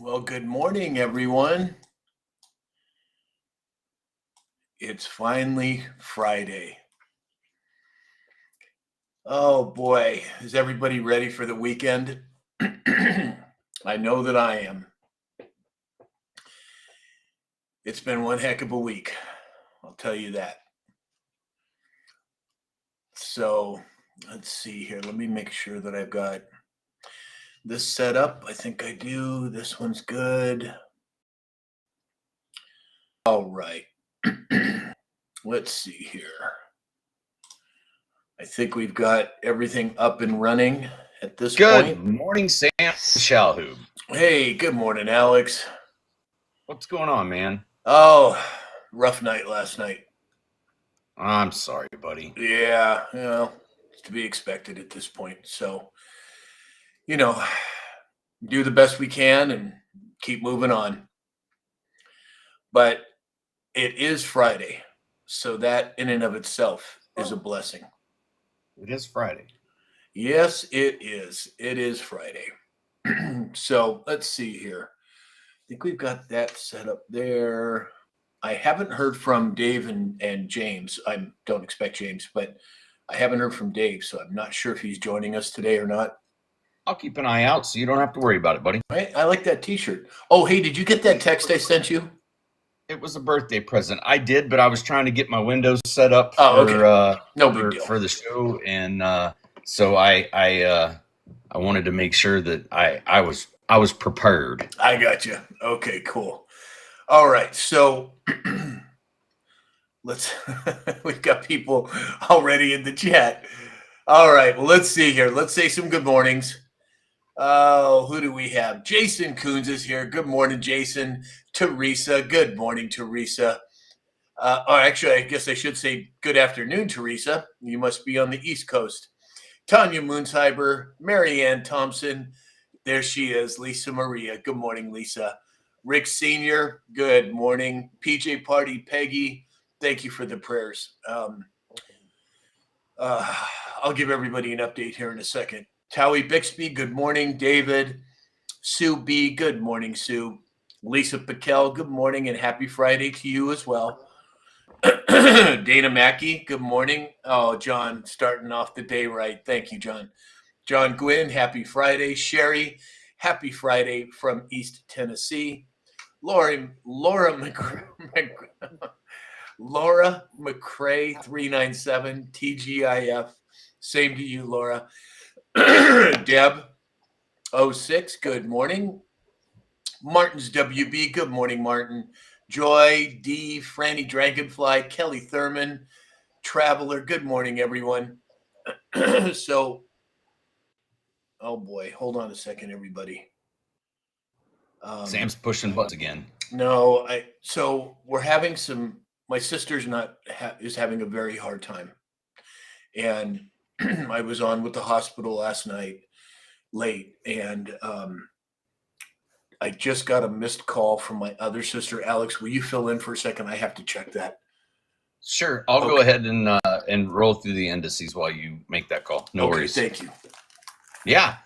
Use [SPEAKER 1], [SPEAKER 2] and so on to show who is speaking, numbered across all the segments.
[SPEAKER 1] Well, good morning, everyone. It's finally Friday. Oh boy, is everybody ready for the weekend? I know that I am. It's been one heck of a week, I'll tell you that. So let's see here. Let me make sure that I've got this set up. I think I do. This one's good. All right. Let's see here. I think we've got everything up and running at this point.
[SPEAKER 2] Good morning, Sam Shalhoub.
[SPEAKER 1] Hey, good morning, Alex.
[SPEAKER 2] What's going on, man?
[SPEAKER 1] Oh, rough night last night.
[SPEAKER 2] I'm sorry, buddy.
[SPEAKER 1] Yeah, it's to be expected at this point. So, do the best we can and keep moving on. But it is Friday, so that in and of itself is a blessing.
[SPEAKER 2] It is Friday.
[SPEAKER 1] Yes, it is. It is Friday. So let's see here. I think we've got that set up there. I haven't heard from Dave and James. I don't expect James, but I haven't heard from Dave, so I'm not sure if he's joining us today or not.
[SPEAKER 2] I'll keep an eye out so you don't have to worry about it, buddy.
[SPEAKER 1] I like that t-shirt. Oh, hey, did you get that text I sent you?
[SPEAKER 2] It was a birthday present. I did, but I was trying to get my windows set up
[SPEAKER 1] No big deal.
[SPEAKER 2] for the show, and so I wanted to make sure that I was prepared.
[SPEAKER 1] I got you. Okay, cool. All right, so we've got people already in the chat. All right, well, let's see here. Let's say some good mornings. Oh, who do we have? Jason Coons is here. Good morning, Jason. Teresa. Good morning, Teresa. Actually, I guess I should say good afternoon, Teresa. You must be on the East Coast. Tanya Moonsheiber, Marianne Thompson. There she is, Lisa Maria. Good morning, Lisa. Rick Sr., good morning. PJ Party, Peggy, thank you for the prayers. I'll give everybody an update here in a second. Towie Bixby, good morning. David, Sue B, good morning, Sue. Lisa Piquel, good morning and happy Friday to you as well. Dana Mackey, good morning. Oh, John, starting off the day right. Thank you, John. John Gwynn, happy Friday. Sherry, happy Friday from East Tennessee. Laura McCrae 397 TGIF. Same to you, Laura. Deb 06, good morning. Martin's WB, good morning, Martin. Joy D, Franny Dragonfly, Kelly Thurman, Traveler, good morning, everyone. So, oh boy, hold on a second, everybody.
[SPEAKER 2] Sam's pushing buttons again.
[SPEAKER 1] No, so we're having my sister's is having a very hard time. And I was on with the hospital last night late, and I just got a missed call from my other sister. Alex, will you fill in for a second? I have to check that.
[SPEAKER 2] Sure, I'll go ahead and roll through the indices while you make that call. No worries.
[SPEAKER 1] Thank you.
[SPEAKER 2] Yeah.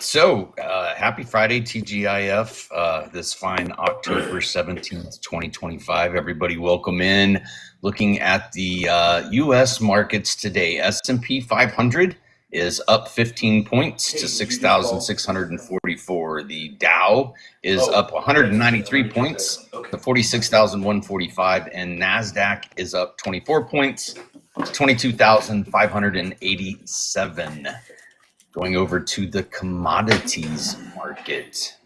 [SPEAKER 2] So, happy Friday, TGIF, this fine October 17th, 2025. Everybody welcome in. Looking at the U.S. markets today, S&P 500 is up 15 points to 6,644. The Dow is up 193 points to 46,145, and NASDAQ is up 24 points to 22,587. Going over to the commodities market.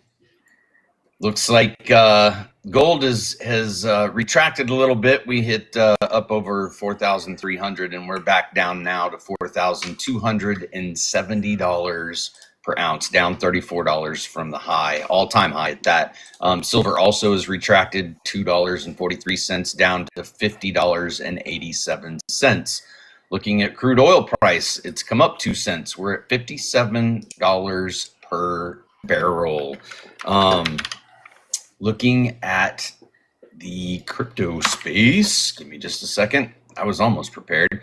[SPEAKER 2] Looks like gold has retracted a little bit. We hit up over 4,300, and we're back down now to $4,270 per ounce, down $34 from the high, all-time high at that. Silver also has retracted $2.43 down to $50.87. Looking at crude oil price, it's come up 2 cents. We're at $57 per barrel. Looking at the crypto space, give me just a second. I was almost prepared.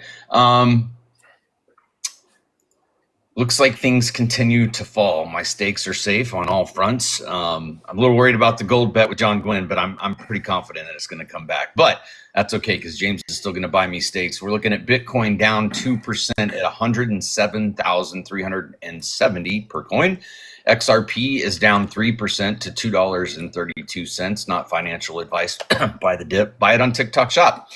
[SPEAKER 2] Looks like things continue to fall. My stakes are safe on all fronts. I'm a little worried about the gold bet with John Gwynn, but I'm pretty confident that it's going to come back. But that's okay because James is still going to buy me stakes. We're looking at Bitcoin down 2% at 107,370 per coin. XRP is down 3% to $2.32. Not financial advice. Buy the dip. Buy it on TikTok Shop.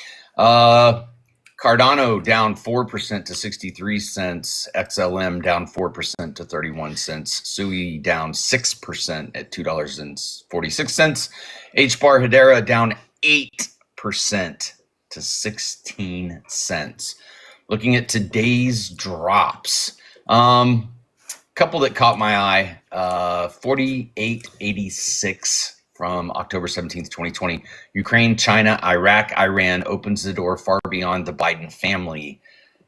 [SPEAKER 2] Cardano down 4% to 63 cents. XLM down 4% to 31 cents. Sui down 6% at $2.46. HBAR Hedera down 8% to 16 cents. Looking at today's drops. Couple that caught my eye. 4886 from October 17th, 2020. Ukraine, China, Iraq, Iran opens the door far beyond the Biden family.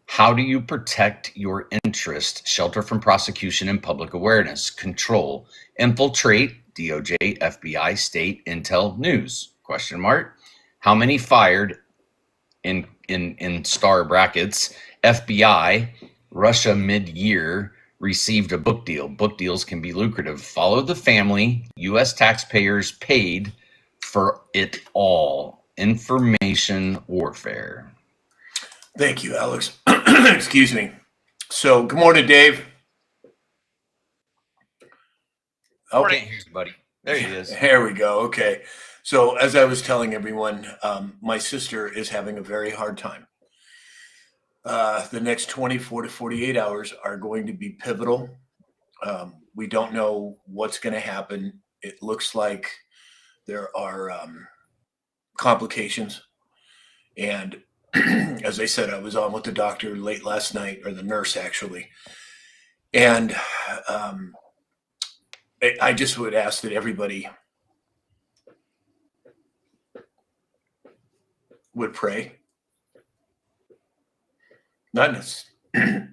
[SPEAKER 2] How do you protect your interest? Shelter from prosecution and public awareness. Control. Infiltrate. DOJ, FBI, state, intel, news. Question mark. How many fired in star brackets? FBI, Russia mid-year, received a book deal. Book deals can be lucrative. Follow the family. U.S. taxpayers paid for it all. Information warfare.
[SPEAKER 1] Thank you, Alex. Excuse me. So, good morning, Dave.
[SPEAKER 2] Okay, here's buddy. There he is.
[SPEAKER 1] There we go. Okay. So, as I was telling everyone, my sister is having a very hard time. The next 24 to 48 hours are going to be pivotal. We don't know what's going to happen. It looks like there are complications. And as I said, I was on with the doctor late last night, or the nurse actually. And I just would ask that everybody would pray. Not necessarily,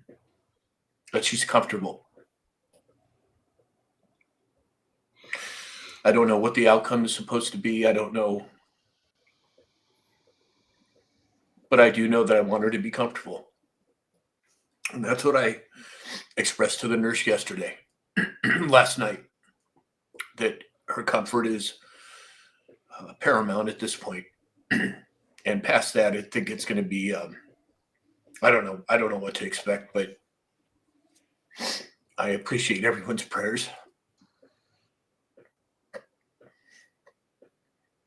[SPEAKER 1] but she's comfortable. I don't know what the outcome is supposed to be. I don't know. But I do know that I want her to be comfortable. And that's what I expressed to the nurse yesterday, last night, that her comfort is paramount at this point. And past that, I think it's going to be, I don't know. I don't know what to expect, but I appreciate everyone's prayers.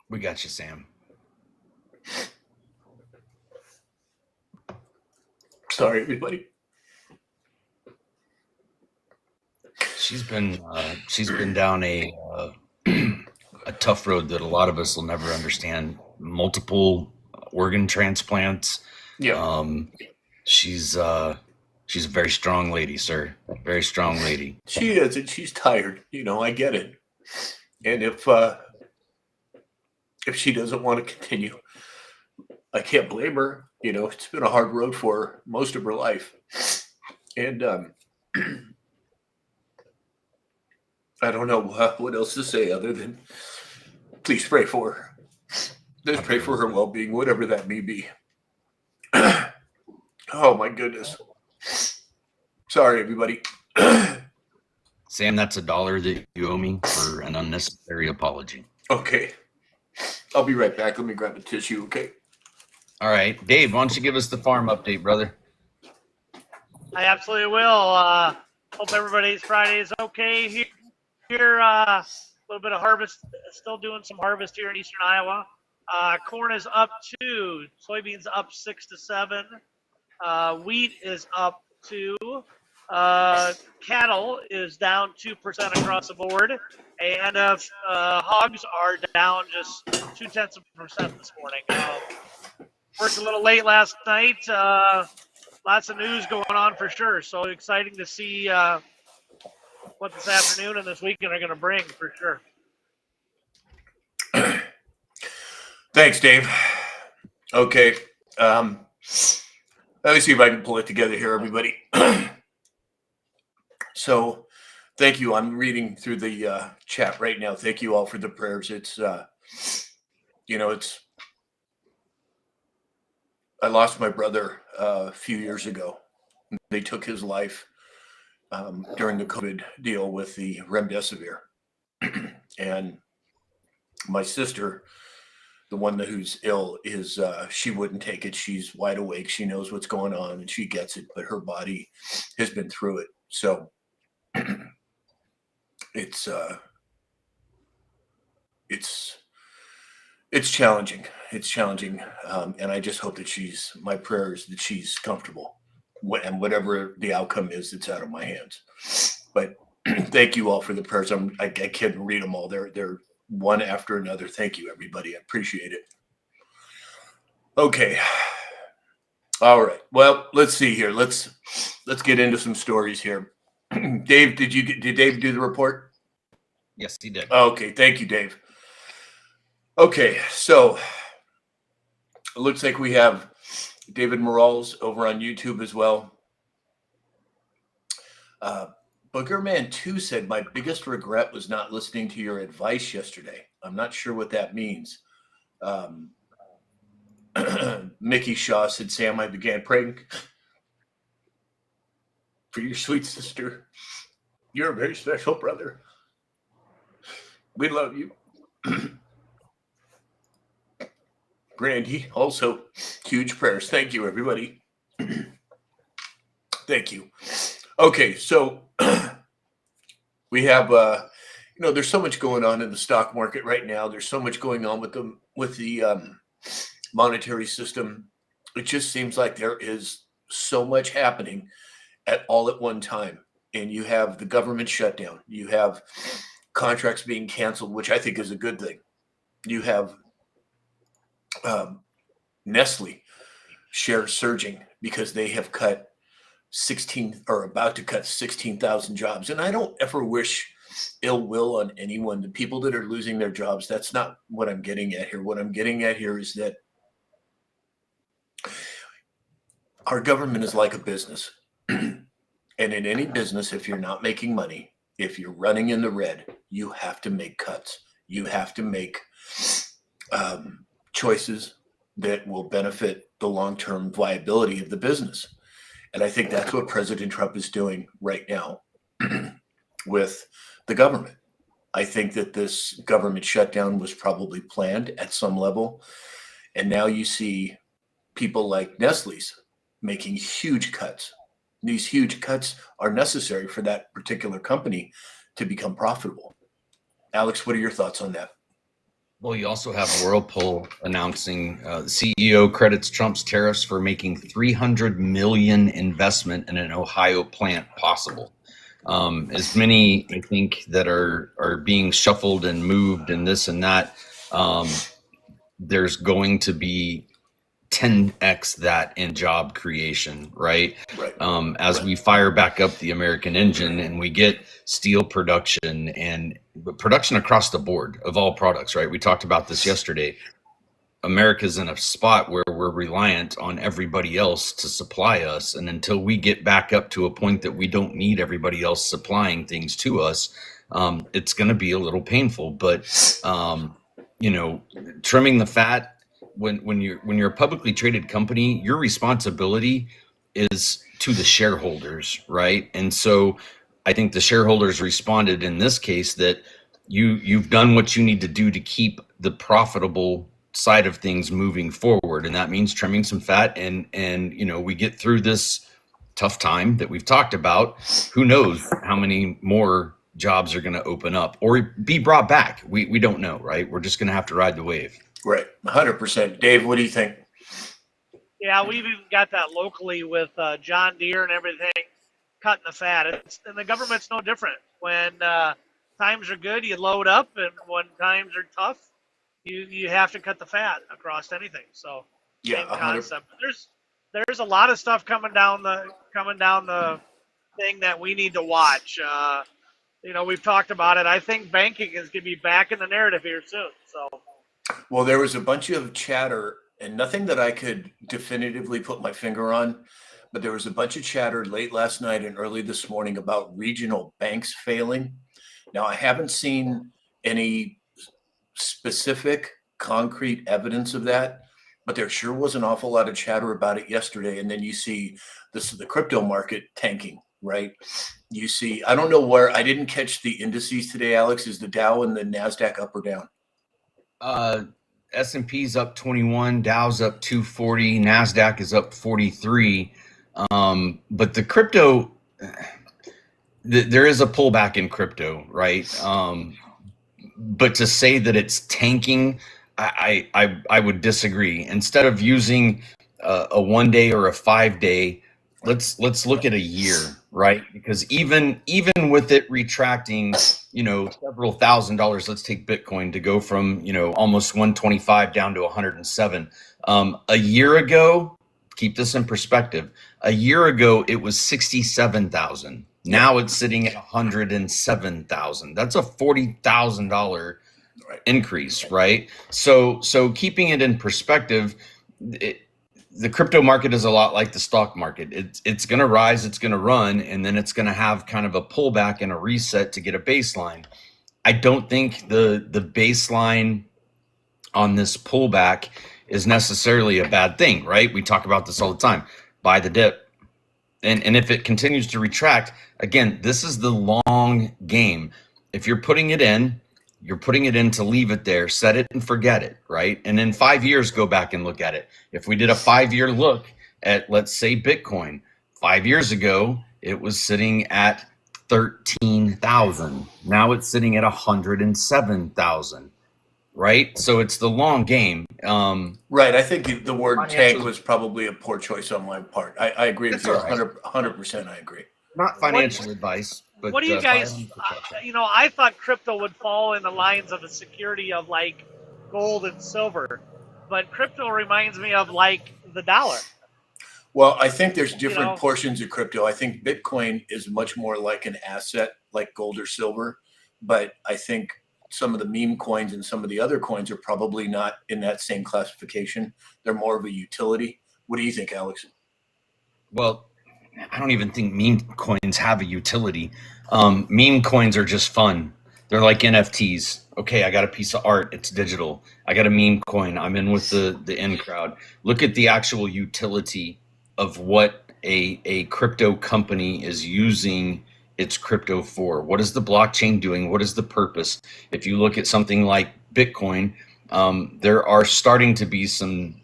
[SPEAKER 2] We got you, Sam.
[SPEAKER 1] Sorry, everybody.
[SPEAKER 2] She's been down a tough road that a lot of us will never understand. Multiple organ transplants.
[SPEAKER 1] Yeah.
[SPEAKER 2] She's a very strong lady, sir. Very strong lady.
[SPEAKER 1] She is, and she's tired. You know, I get it. And if she doesn't want to continue, I can't blame her. You know, it's been a hard road for her most of her life. And I don't know what else to say other than please pray for her. Just pray for her well-being, whatever that may be. Oh, my goodness. Sorry, everybody.
[SPEAKER 2] Sam, that's $1 that you owe me for an unnecessary apology.
[SPEAKER 1] Okay. I'll be right back. Let me grab a tissue, okay?
[SPEAKER 2] All right. Dave, why don't you give us the farm update, brother?
[SPEAKER 3] I absolutely will. Hope everybody's Friday is okay here. A little bit of harvest, still doing some harvest here in eastern Iowa. Corn is up 2, soybeans up 6 to 7. Wheat is up 2. Cattle is down 2% across the board, and hogs are down just 0.2% this morning. Worked a little late last night. Lots of news going on for sure. So exciting to see what this afternoon and this weekend are going to bring for sure.
[SPEAKER 1] Thanks, Dave. Okay. Let me see if I can pull it together here, everybody. So thank you. I'm reading through the chat right now. Thank you all for the prayers. It's, I lost my brother a few years ago. They took his life during the COVID deal with the remdesivir. And my sister, the one who's ill, is she wouldn't take it. She's wide awake. She knows what's going on and she gets it, but her body has been through it. So it's challenging. It's challenging. And I just hope that my prayer is that she's comfortable, and whatever the outcome is, it's out of my hands. But thank you all for the prayers. I can't read them all. They're one after another. Thank you, everybody. I appreciate it. Okay. All right. Well, let's see here. Let's get into some stories here. Dave, did Dave do the report?
[SPEAKER 2] Yes, he did.
[SPEAKER 1] Okay. Thank you, Dave. Okay. So it looks like we have David Morales over on YouTube as well. Boogerman 2 said, my biggest regret was not listening to your advice yesterday. I'm not sure what that means. Mickey Shaw said, Sam, I began praying for your sweet sister. You're a very special brother. We love you. Brandy, also huge prayers. Thank you, everybody. Thank you. Okay, so we have, there's so much going on in the stock market right now. There's so much going on with the monetary system. It just seems like there is so much happening all at one time. And you have the government shutdown. You have contracts being canceled, which I think is a good thing. You have Nestle shares surging because they have cut 16 or about to cut 16,000 jobs. And I don't ever wish ill will on anyone. The people that are losing their jobs, that's not what I'm getting at here. What I'm getting at here is that our government is like a business. And in any business, if you're not making money, if you're running in the red, you have to make cuts. You have to make choices that will benefit the long-term viability of the business. And I think that's what President Trump is doing right now with the government. I think that this government shutdown was probably planned at some level. And now you see people like Nestle's making huge cuts. These huge cuts are necessary for that particular company to become profitable. Alex, what are your thoughts on that?
[SPEAKER 2] Well, you also have Whirlpool announcing the CEO credits Trump's tariffs for making $300 million investment in an Ohio plant possible. As many, I think, that are being shuffled and moved and this and that, there's going to be 10x that in job creation, right? As we fire back up the American engine and we get steel production and production across the board of all products, right? We talked about this yesterday. America's in a spot where we're reliant on everybody else to supply us. And until we get back up to a point that we don't need everybody else supplying things to us, it's going to be a little painful. But, trimming the fat, when you're a publicly traded company, your responsibility is to the shareholders, right? And so I think the shareholders responded in this case that you've done what you need to do to keep the profitable side of things moving forward, and that means trimming some fat. And we get through this tough time that we've talked about. Who knows how many more jobs are going to open up or be brought back? We don't know, right? We're just going to have to ride the wave.
[SPEAKER 1] Right, 100%. Dave, what do you think?
[SPEAKER 3] Yeah, we've even got that locally with John Deere and everything, cutting the fat. And the government's no different. When times are good, you load up, and when times are tough, you have to cut the fat across anything. So
[SPEAKER 1] Yeah,
[SPEAKER 3] same concept. There's a lot of stuff coming down the thing that we need to watch. We've talked about it. I think banking is going to be back in the narrative here soon. So.
[SPEAKER 1] Well, there was a bunch of chatter, and nothing that I could definitively put my finger on, but there was a bunch of chatter late last night and early this morning about regional banks failing. Now, I haven't seen any specific concrete evidence of that, but there sure was an awful lot of chatter about it yesterday. And then you see the crypto market tanking right? You see, I don't know where, I didn't catch the indices today, Alex. Is the Dow and the NASDAQ up or down?
[SPEAKER 2] S&P's up 21, Dow's up 240, NASDAQ is up 43. But the crypto, there is a pullback in crypto, right? But to say that it's tanking, I would disagree. Instead of using a 1 day or a 5 day, let's look at a year, right? Because even with it retracting, several $1,000s, let's take Bitcoin to go from, almost 125 down to 107. A year ago, keep this in perspective. A year ago, it was 67,000. Now it's sitting at 107,000. That's a $40,000 increase, right? So keeping it in perspective, the crypto market is a lot like the stock market. It's going to rise, it's going to run, and then it's going to have kind of a pullback and a reset to get a baseline. I don't think the baseline on this pullback is necessarily a bad thing, right? We talk about this all the time. Buy the dip. And if it continues to retract, again, this is the long game. If you're putting it in, you're putting it in to leave it there, set it and forget it, right? And in 5 years, go back and look at it. If we did a 5-year look at, let's say, Bitcoin, 5 years ago, it was sitting at 13,000. Now it's sitting at 107,000. Right, so it's the long game.
[SPEAKER 1] Right, I think the word tank was probably a poor choice on my part. I agree with you 100%. I agree.
[SPEAKER 2] Not financial advice, but
[SPEAKER 3] what do you guys? I thought crypto would fall in the lines of a security of like gold and silver, but crypto reminds me of like the dollar.
[SPEAKER 1] Well, I think there's different portions of crypto. I think Bitcoin is much more like an asset, like gold or silver, but I think some of the meme coins and some of the other coins are probably not in that same classification. They're more of a utility. What do you think, Alex?
[SPEAKER 2] Well, I don't even think meme coins have a utility. Meme coins are just fun. They're like NFTs. Okay, I got a piece of art. It's digital. I got a meme coin. I'm in with the in crowd. Look at the actual utility of what a crypto company is using its crypto for. What is the blockchain doing? What is the purpose? If you look at something like Bitcoin, there are starting to be some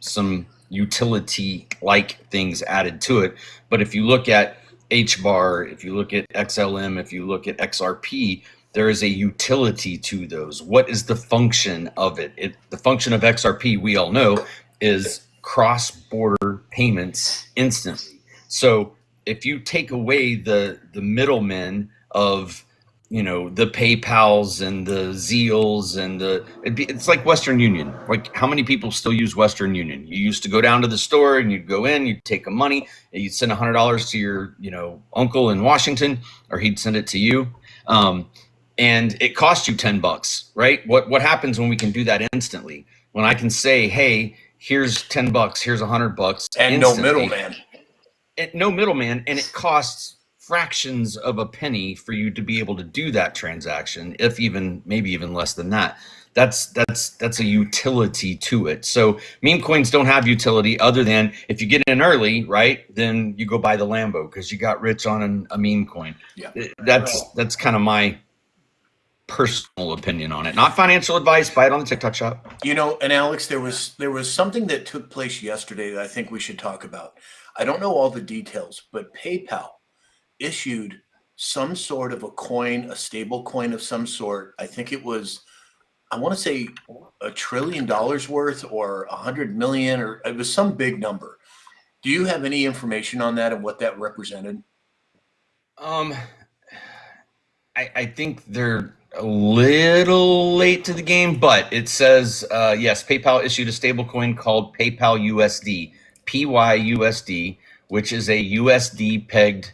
[SPEAKER 2] utility like things added to it. But if you look at HBAR, if you look at XLM, if you look at XRP, there is a utility to those. What is the function of it? The function of XRP, we all know, is cross-border payments instantly. So if you take away the middlemen of, the PayPals and the Zeals and it's like Western Union. Like, how many people still use Western Union? You used to go down to the store and you'd go in, you'd take the money, and you'd send $100 to your, uncle in Washington, or he'd send it to you. And it cost you $10, right? What happens when we can do that instantly? When I can say, hey, here's $10, here's $100,
[SPEAKER 1] and no middleman.
[SPEAKER 2] No middleman, and it costs fractions of a penny for you to be able to do that transaction, if maybe even less than that. That's a utility to it. So meme coins don't have utility other than if you get in early, right? Then you go buy the Lambo because you got rich on a meme coin.
[SPEAKER 1] Yeah,
[SPEAKER 2] that's kind of my personal opinion on it. Not financial advice. Buy it on the TikTok shop.
[SPEAKER 1] And Alex, there was something that took place yesterday that I think we should talk about. I don't know all the details, but PayPal issued some sort of a coin, a stable coin of some sort. I think it was, I want to say $1 trillion worth, or 100 million, or it was some big number. Do you have any information on that and what that represented?
[SPEAKER 2] I think they're a little late to the game, but it says, yes, PayPal issued a stable coin called PayPal USD, PYUSD, which is a USD pegged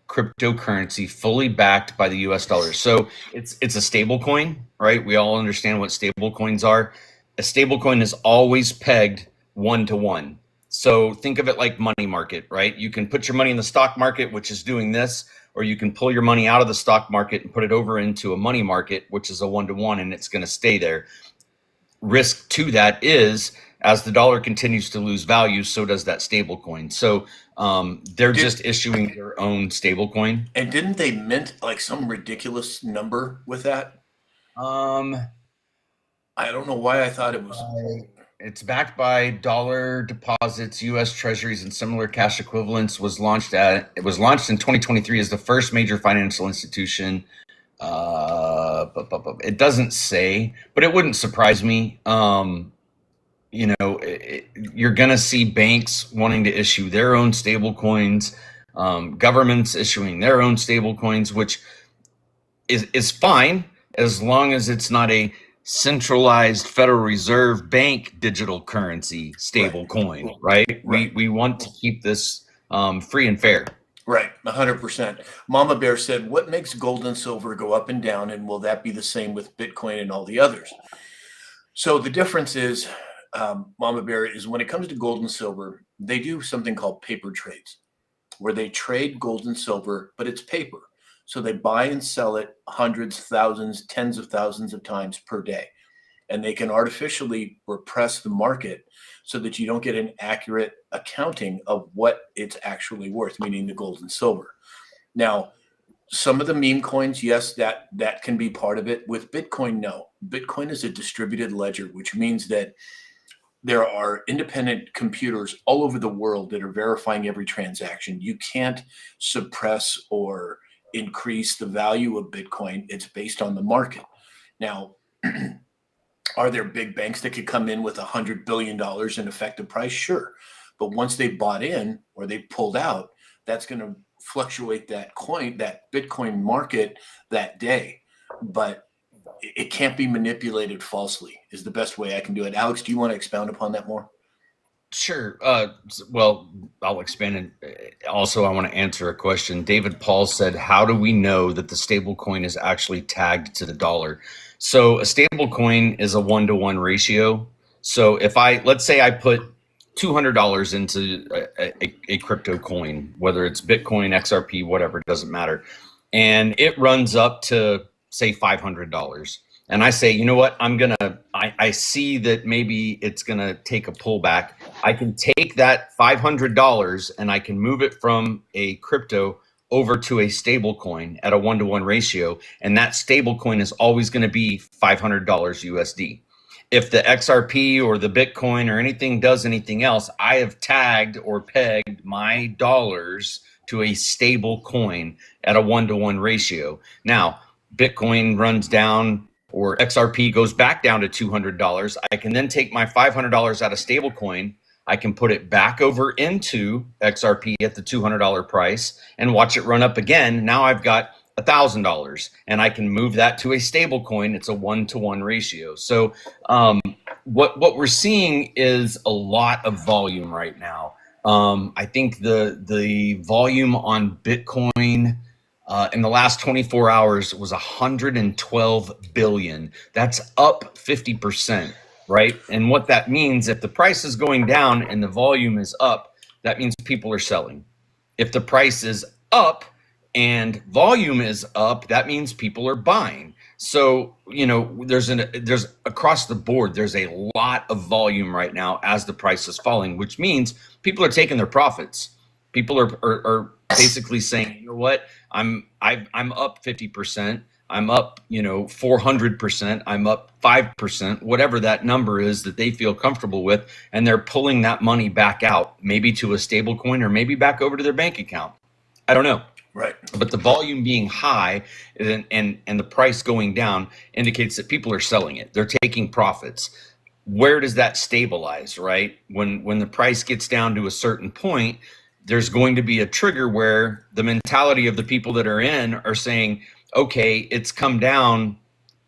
[SPEAKER 2] cryptocurrency fully backed by the US dollar. So it's a stable coin, right? We all understand what stable coins are. A stable coin is always pegged 1-to-1. So think of it like money market, right? You can put your money in the stock market, which is doing this, or you can pull your money out of the stock market and put it over into a money market, which is a 1-to-1, and it's going to stay there. Risk to that is as the dollar continues to lose value, so does that stable coin. So they're just issuing their own stable coin.
[SPEAKER 1] And didn't they mint like some ridiculous number with that? I don't know why I thought it was.
[SPEAKER 2] It's backed by dollar deposits, U.S. Treasuries, and similar cash equivalents. It was launched in 2023 as the first major financial institution. It doesn't say, but it wouldn't surprise me. You're going to see banks wanting to issue their own stable coins, governments issuing their own stable coins, which is fine as long as it's not a centralized Federal Reserve Bank digital currency stable coin, right? We want to keep this free and fair.
[SPEAKER 1] Right, 100%. Mama Bear said, what makes gold and silver go up and down, and will that be the same with Bitcoin and all the others? So the difference is, Mama Bear, is when it comes to gold and silver, they do something called paper trades, where they trade gold and silver, but it's paper. So they buy and sell it hundreds, thousands, tens of thousands of times per day. And they can artificially repress the market so that you don't get an accurate accounting of what it's actually worth, meaning the gold and silver. Now, some of the meme coins, yes, that can be part of it. With Bitcoin, no. Bitcoin is a distributed ledger, which means that there are independent computers all over the world that are verifying every transaction. You can't suppress or increase the value of Bitcoin. It's based on the market. Now, are there big banks that could come in with $100 billion in effective price? Sure. But once they bought in or they pulled out, that's going to fluctuate that Bitcoin market that day. But it can't be manipulated falsely is the best way I can do it. Alex, do you want to expound upon that more?
[SPEAKER 2] Sure. Well, I'll expand. Also, I want to answer a question. David Paul said, how do we know that the stable coin is actually tagged to the dollar? So a stable coin is a 1-to-1 ratio. So if let's say I put $200 into a crypto coin, whether it's Bitcoin, XRP, whatever, it doesn't matter. And it runs up to, say, $500. And I say, you know what, I see that maybe it's going to take a pullback. I can take that $500 and I can move it from a crypto over to a stable coin at a 1-to-1 ratio. And that stable coin is always going to be $500 USD. If the XRP or the Bitcoin or anything does anything else, I have tagged or pegged my dollars to a stable coin at a 1-to-1 ratio. Now, Bitcoin runs down or XRP goes back down to $200. I can then take my $500 out of stable coin. I can put it back over into XRP at the $200 price and watch it run up again. Now I've got $1,000 and I can move that to a stable coin. It's a 1-to-1 ratio. So what we're seeing is a lot of volume right now. I think the volume on Bitcoin in the last 24 hours was 112 billion. That's up 50%, right? And what that means, if the price is going down and the volume is up, that means people are selling. If the price is up and volume is up, that means people are buying. So, there's across the board, there's a lot of volume right now as the price is falling, which means people are taking their profits. People are basically saying, you know what, I'm up 50%, I'm up 400%, I'm up 5%, whatever that number is that they feel comfortable with, and they're pulling that money back out, maybe to a stable coin or maybe back over to their bank account. I don't know.
[SPEAKER 1] Right.
[SPEAKER 2] But the volume being high and the price going down indicates that people are selling it. They're taking profits. Where does that stabilize, right? When the price gets down to a certain point, there's going to be a trigger where the mentality of the people that are in are saying, okay, it's come down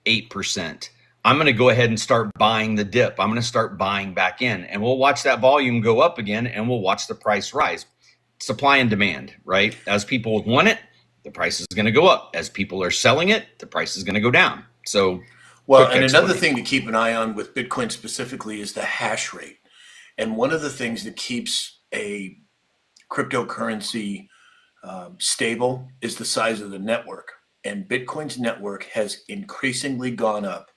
[SPEAKER 2] 8%. I'm going to go ahead and start buying the dip. I'm going to start buying back in, and we'll watch that volume go up again, and we'll watch the price rise. Supply and demand, right? As people want it, the price is going to go up. As people are selling it, the price is going to go down. So,
[SPEAKER 1] well, and another thing to keep an eye on with Bitcoin specifically is the hash rate. And one of the things that keeps a cryptocurrency stable is the size of the network. And Bitcoin's network has increasingly gone up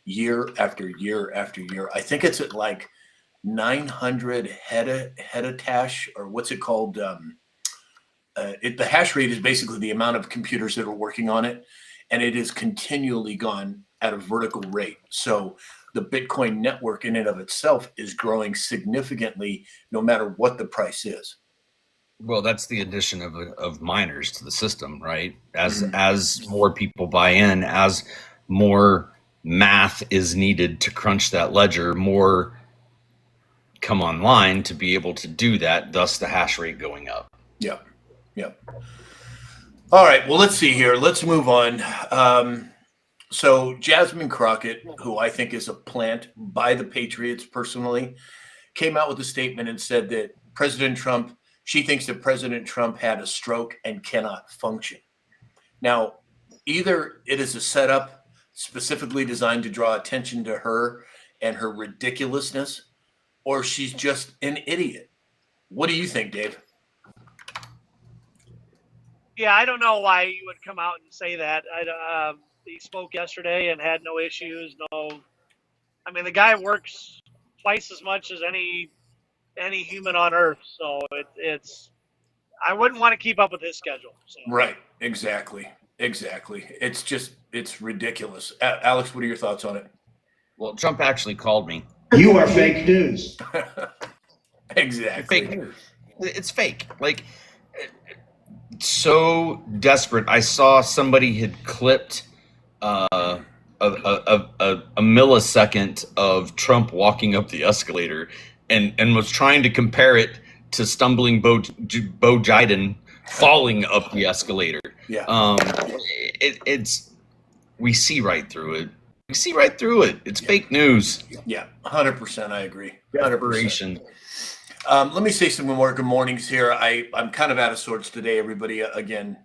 [SPEAKER 1] year after year after year. I think it's at like 900 hetash, or what's it called? The hash rate is basically the amount of computers that are working on it, and it has continually gone at a vertical rate. So the Bitcoin network in and of itself is growing significantly, no matter what the price is.
[SPEAKER 2] Well, that's the addition of miners to the system, right? As more people buy in, as more math is needed to crunch that ledger, more come online to be able to do that, thus the hash rate going up.
[SPEAKER 1] Yep. All right, well, let's see here. Let's move on. So Jasmine Crockett, who I think is a plant by the Patriots personally, came out with a statement and said that she thinks that President Trump had a stroke and cannot function. Now, either it is a setup specifically designed to draw attention to her and her ridiculousness, or she's just an idiot. What do you think, Dave?
[SPEAKER 3] Yeah, I don't know why you would come out and say that. He spoke yesterday and had no issues. I mean, the guy works twice as much as any human on earth. So I wouldn't want to keep up with his schedule. So.
[SPEAKER 1] Right. Exactly. It's ridiculous. Alex, what are your thoughts on it?
[SPEAKER 2] Well, Trump actually called me.
[SPEAKER 4] You are fake news.
[SPEAKER 1] Exactly.
[SPEAKER 2] Fake news. It's fake. Like, so desperate. I saw somebody had clipped a millisecond of Trump walking up the escalator and was trying to compare it to stumbling Bo Jiden falling up the escalator.
[SPEAKER 1] Yeah.
[SPEAKER 2] We see right through it. It's fake news.
[SPEAKER 1] Yeah, 100%. I agree. 100%.
[SPEAKER 2] Desperation.
[SPEAKER 1] Let me say some more good mornings here. I'm kind of out of sorts today, everybody. Again,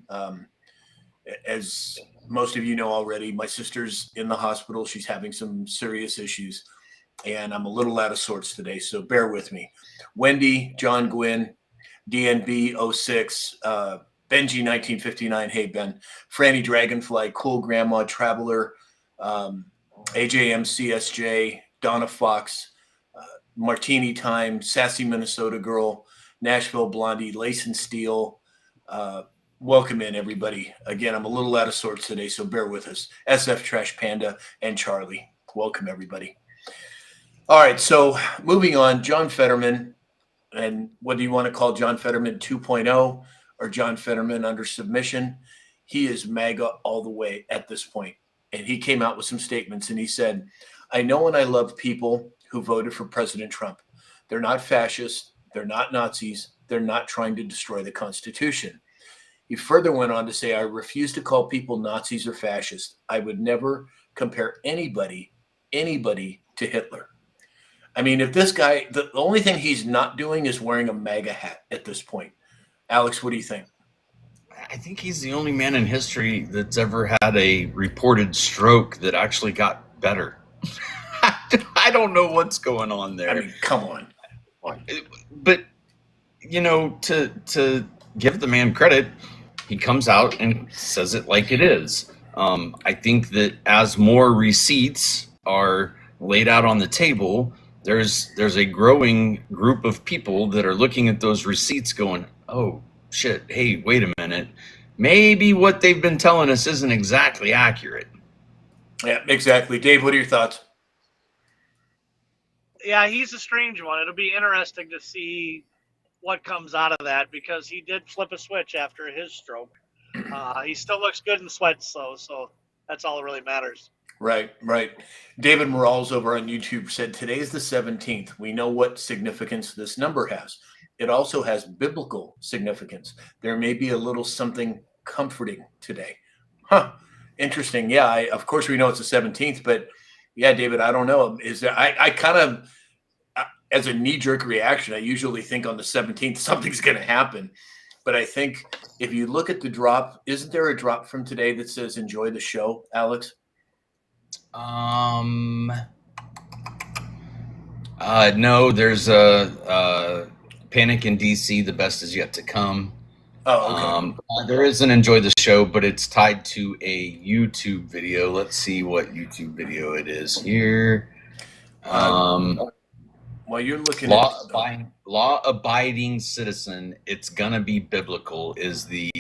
[SPEAKER 1] as most of you know already, my sister's in the hospital. She's having some serious issues, and I'm a little out of sorts today, so bear with me. Wendy, John Gwynn, DNB 06, Benji 1959, hey Ben, Franny Dragonfly, Cool Grandma, Traveler, AJM CSJ, Donna Fox, Martini Time, Sassy Minnesota Girl, Nashville Blondie, Lace and Steel. Welcome in, everybody. Again, I'm a little out of sorts today, so bear with us. SF Trash Panda and Charlie. Welcome, everybody. All right, so moving on, John Fetterman. And what do you want to call John Fetterman 2.0 or John Fetterman under submission? He is MAGA all the way at this point. And he came out with some statements and he said, I know and I love people who voted for President Trump. They're not fascists. They're not Nazis. They're not trying to destroy the Constitution. He further went on to say, I refuse to call people Nazis or fascists. I would never compare anybody to Hitler. I mean, if this guy, the only thing he's not doing is wearing a MAGA hat at this point. Alex, what do you think?
[SPEAKER 2] I think he's the only man in history that's ever had a reported stroke that actually got better. I don't know what's going on there.
[SPEAKER 1] I mean, come on.
[SPEAKER 2] But, you know, to give the man credit, he comes out and says it like it is. I think that as more receipts are laid out on the table, there's a growing group of people that are looking at those receipts going, oh, shit, hey, wait a minute. Maybe what they've been telling us isn't exactly accurate.
[SPEAKER 1] Yeah, exactly. Dave, what are your thoughts?
[SPEAKER 3] Yeah, he's a strange one. It'll be interesting to see what comes out of that because he did flip a switch after his stroke. He still looks good in sweats, though, so that's all that really matters.
[SPEAKER 1] Right. David Morales over on YouTube said, today is the 17th. We know what significance this number has. It also has biblical significance. There may be a little something comforting today. Interesting. Yeah, of course we know it's the 17th, but yeah, David, I don't know. Is there? I kind of, as a knee-jerk reaction, I usually think on the 17th something's going to happen. But I think if you look at the drop, isn't there a drop from today that says enjoy the show, Alex?
[SPEAKER 2] No, there's a Panic in DC. The best is yet to come.
[SPEAKER 1] Oh, okay.
[SPEAKER 2] There is an enjoy the show, but it's tied to a YouTube video. Let's see what YouTube video it is here.
[SPEAKER 1] While you're looking
[SPEAKER 2] law abiding citizen, it's gonna be biblical. Is the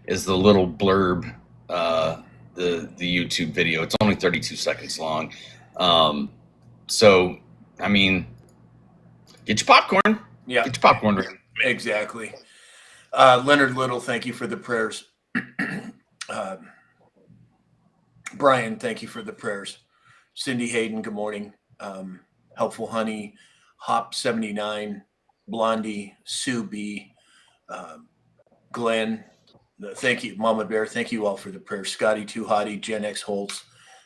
[SPEAKER 2] little blurb, the YouTube video. It's only 32 seconds long. So I mean, get your popcorn.
[SPEAKER 1] Yeah,
[SPEAKER 2] get your popcorn ready.
[SPEAKER 1] Exactly. Leonard Little, thank you for the prayers. Brian, thank you for the prayers. Cindy Hayden, good morning. Helpful Honey, Hop 79, Blondie, Sue B, Glenn, thank you, Mama Bear, thank you all for the prayers. Scotty Too Hottie, Gen X Holtz,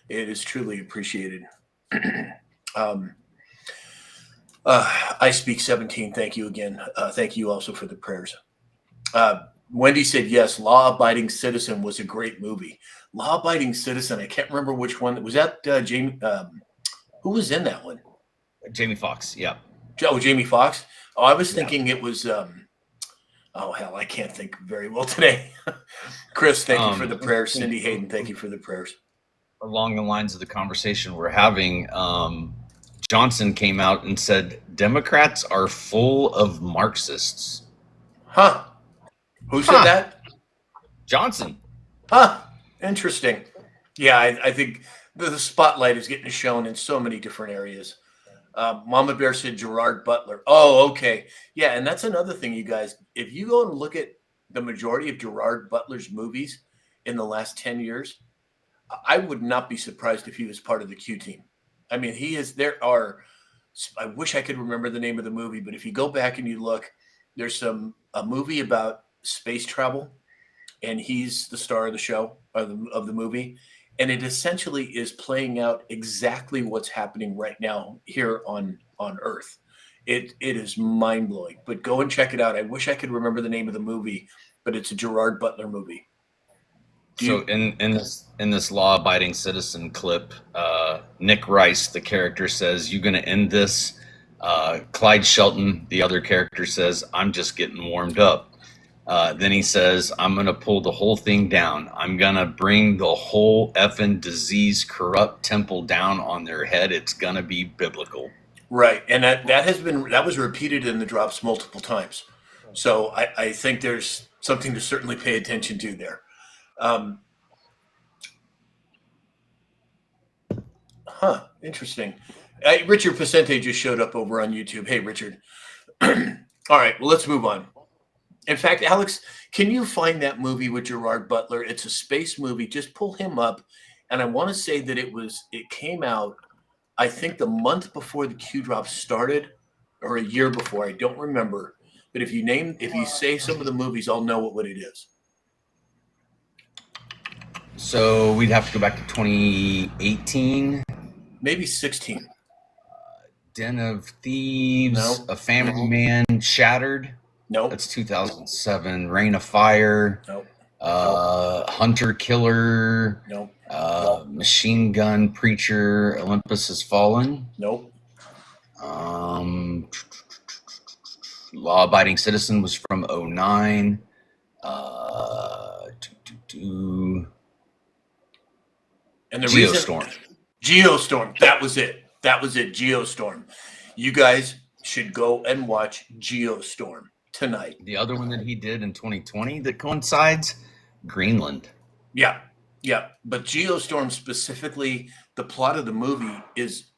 [SPEAKER 1] it is truly appreciated. I Speak 17, thank you again. Thank you also for the prayers. Wendy said, yes, Law Abiding Citizen was a great movie. Law Abiding Citizen, I can't remember which one. Was that Jamie? Who was in that one?
[SPEAKER 2] Jamie Foxx, yeah.
[SPEAKER 1] Oh, Jamie Foxx? Oh, I was thinking it was, oh, hell, I can't think very well today. Chris, thank you for the prayers. Cindy Hayden, thank you for the prayers.
[SPEAKER 2] Along the lines of the conversation we're having, Johnson came out and said, Democrats are full of Marxists.
[SPEAKER 1] Huh. Who said that?
[SPEAKER 2] Johnson.
[SPEAKER 1] Huh. Interesting. Yeah, I think the spotlight is getting shown in so many different areas. Mama Bear said Gerard Butler. Oh, okay. Yeah, and that's another thing, you guys. If you go and look at the majority of Gerard Butler's movies in the last 10 years, I would not be surprised if he was part of the Q team. I mean, I wish I could remember the name of the movie, but if you go back and you look, there's a movie about space travel, and he's the star of the show, of the movie. And it essentially is playing out exactly what's happening right now here on Earth. It is mind-blowing, but go and check it out. I wish I could remember the name of the movie, but it's a Gerard Butler movie.
[SPEAKER 2] In this law-abiding citizen clip, Nick Rice, the character, says, "You gonna end this?" Clyde Shelton, the other character, says, "I'm just getting warmed up." Then he says, "I'm going to pull the whole thing down. I'm going to bring the whole effing disease, corrupt temple down on their head. It's going to be biblical."
[SPEAKER 1] Right. And that was repeated in the drops multiple times. So I think there's something to certainly pay attention to there. Interesting. Richard Pacente just showed up over on YouTube. Hey, Richard. All right. Well, let's move on. In fact, Alex, can you find that movie with Gerard Butler? It's a space movie. Just pull him up. And I want to say that it came out, I think, the month before the Q drop started, or a year before. I don't remember. But if you say some of the movies, I'll know what it is.
[SPEAKER 2] So we'd have to go back to 2018.
[SPEAKER 1] Maybe 16.
[SPEAKER 2] Den of Thieves.
[SPEAKER 1] No.
[SPEAKER 2] A Family Man. Shattered.
[SPEAKER 1] Nope.
[SPEAKER 2] That's 2007. Rain of Fire.
[SPEAKER 1] Nope.
[SPEAKER 2] Hunter Killer.
[SPEAKER 1] Nope.
[SPEAKER 2] Machine Gun Preacher. Olympus Has Fallen.
[SPEAKER 1] Nope.
[SPEAKER 2] Law Abiding Citizen was from 2009.
[SPEAKER 1] And the
[SPEAKER 2] Geostorm.
[SPEAKER 1] Geostorm. That was it. Geostorm. You guys should go and watch Geostorm tonight.
[SPEAKER 2] The other one that he did in 2020 that coincides, Greenland.
[SPEAKER 1] Yeah. But Geostorm specifically, the plot of the movie is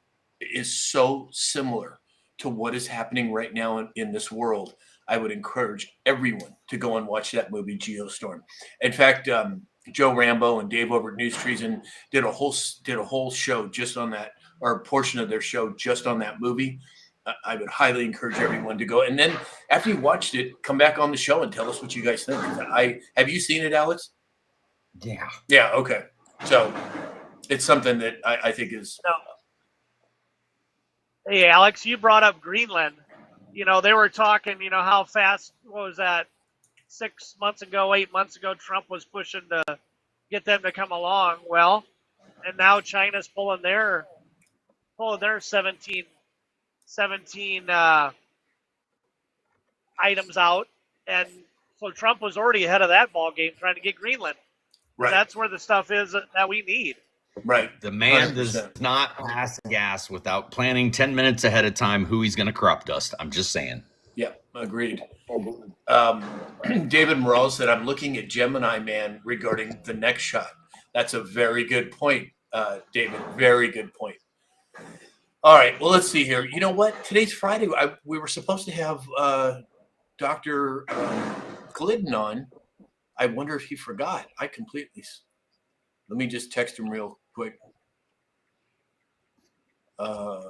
[SPEAKER 1] so similar to what is happening right now in this world. I would encourage everyone to go and watch that movie, Geostorm. In fact, Joe Rambo and Dave over at News Treason did a whole show just on that, or a portion of their show just on that movie. I would highly encourage everyone to go. And then after you watched it, come back on the show and tell us what you guys think. Have you seen it, Alex?
[SPEAKER 2] Yeah.
[SPEAKER 1] Yeah. Okay. So it's something that I think is.
[SPEAKER 3] No. Hey, Alex, you brought up Greenland. They were talking, how fast, what was that, 6 months ago, 8 months ago, Trump was pushing to get them to come along. Well, and now China's pulling their 17 items out. And so Trump was already ahead of that ball game trying to get Greenland.
[SPEAKER 1] Right.
[SPEAKER 3] That's where the stuff is that we need.
[SPEAKER 1] Right.
[SPEAKER 2] The man
[SPEAKER 1] 100%.
[SPEAKER 2] does not pass gas without planning 10 minutes ahead of time who he's going to crop dust. I'm just saying.
[SPEAKER 1] Yeah, agreed. David Morales said, I'm looking at Gemini Man regarding the next shot. That's a very good point, David. Very good point. All right. Well, let's see here. You know what? Today's Friday. We were supposed to have Dr. Glidden on. I wonder if he forgot. I completely. Let me just text him real quick. All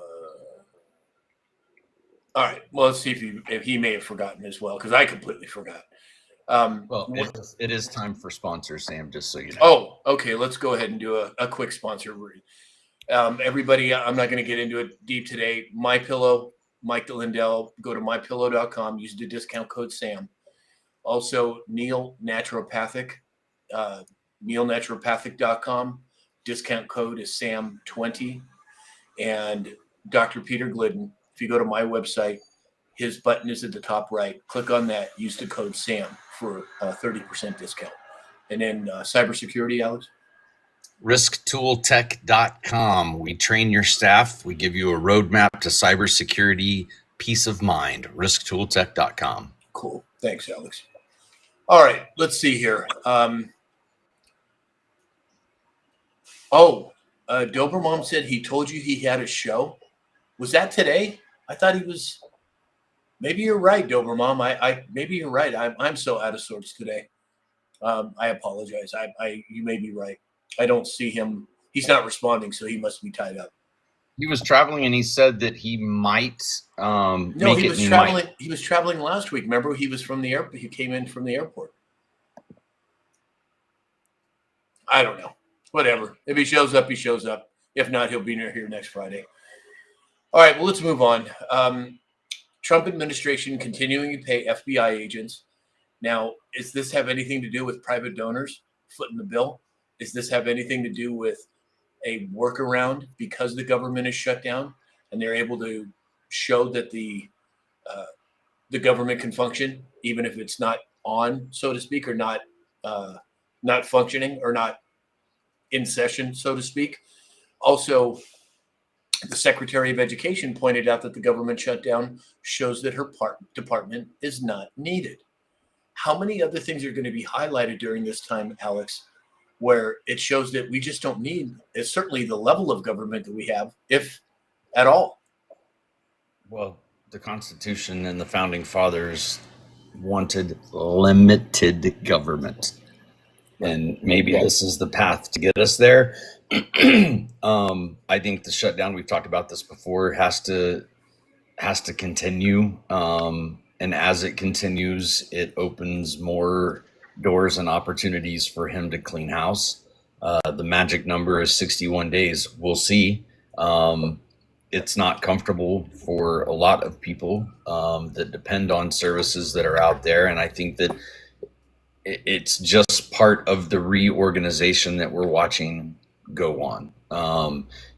[SPEAKER 1] right. Well, let's see if he may have forgotten as well, because I completely forgot.
[SPEAKER 2] Well, it is time for sponsors, Sam, just so you know.
[SPEAKER 1] Oh, okay. Let's go ahead and do a quick sponsor read. Everybody, I'm not going to get into it deep today. MyPillow, Mike Lindell. Go to mypillow.com. Use the discount code SAM. Also, Neil Naturopathic, neilnaturopathic.com. Discount code is SAM20. And Dr. Peter Glidden. If you go to my website, his button is at the top right. Click on that. Use the code SAM for a 30% discount. And then cybersecurity, Alex?
[SPEAKER 2] risktooltech.com. We train your staff. We give you a roadmap to cybersecurity peace of mind. risktooltech.com.
[SPEAKER 1] Cool. Thanks, Alex. All right. Let's see here. Dobermom said he told you he had a show. Was that today? I thought he was. Maybe you're right, Dobermom. Maybe you're right. I'm so out of sorts today. I apologize. You may be right. I don't see him. He's not responding, so he must be tied up.
[SPEAKER 2] He was traveling, and he said that he might
[SPEAKER 1] No, he was traveling. He was traveling last week. Remember, he was from the airport. He came in from the airport. I don't know. Whatever. If he shows up, he shows up. If not, he'll be here next Friday. All right. Well, let's move on. Trump administration continuing to pay FBI agents. Now, does this have anything to do with private donors footing the bill? Does this have anything to do with a workaround because the government is shut down and they're able to show that the government can function even if it's not on, so to speak, or not functioning or not in session, so to speak? Also, the Secretary of Education pointed out that the government shutdown shows that her department is not needed. How many other things are going to be highlighted during this time, Alex, where it shows that we just don't need certainly the level of government that we have, if at all?
[SPEAKER 2] Well, the Constitution and the Founding Fathers wanted limited government. And maybe this is the path to get us there. I think the shutdown, we've talked about this before, has to continue. And as it continues, it opens more doors and opportunities for him to clean house. The magic number is 61 days. We'll see. It's not comfortable for a lot of people that depend on services that are out there. And I think that it's just part of the reorganization that we're watching go on.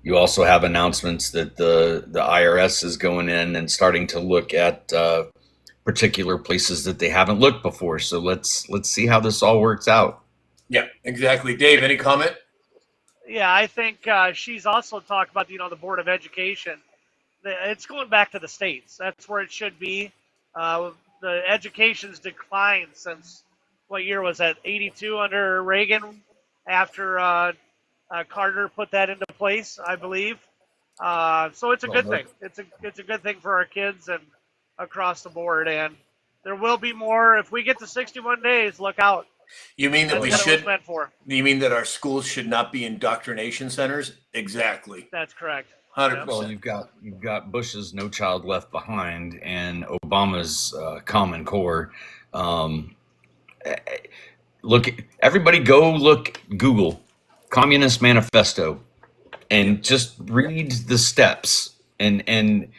[SPEAKER 2] You also have announcements that the IRS is going in and starting to look at particular places that they haven't looked before. So let's see how this all works out.
[SPEAKER 1] Yeah, exactly. Dave, any comment?
[SPEAKER 3] Yeah, I think she's also talked about, the Board of Education. It's going back to the states. That's where it should be. The education's declined since, what year was that? 82 under Reagan, after Carter put that into place, I believe. So it's a good thing. It's a good thing for our kids and across the board. And there will be more. If we get to 61 days, look out.
[SPEAKER 1] You mean that
[SPEAKER 3] That's what it's meant for.
[SPEAKER 1] You mean that our schools should not be indoctrination centers? Exactly.
[SPEAKER 3] That's correct.
[SPEAKER 1] 100%.
[SPEAKER 2] Well, you've got Bush's No Child Left Behind and Obama's Common Core. Everybody Google Communist Manifesto and just read the steps and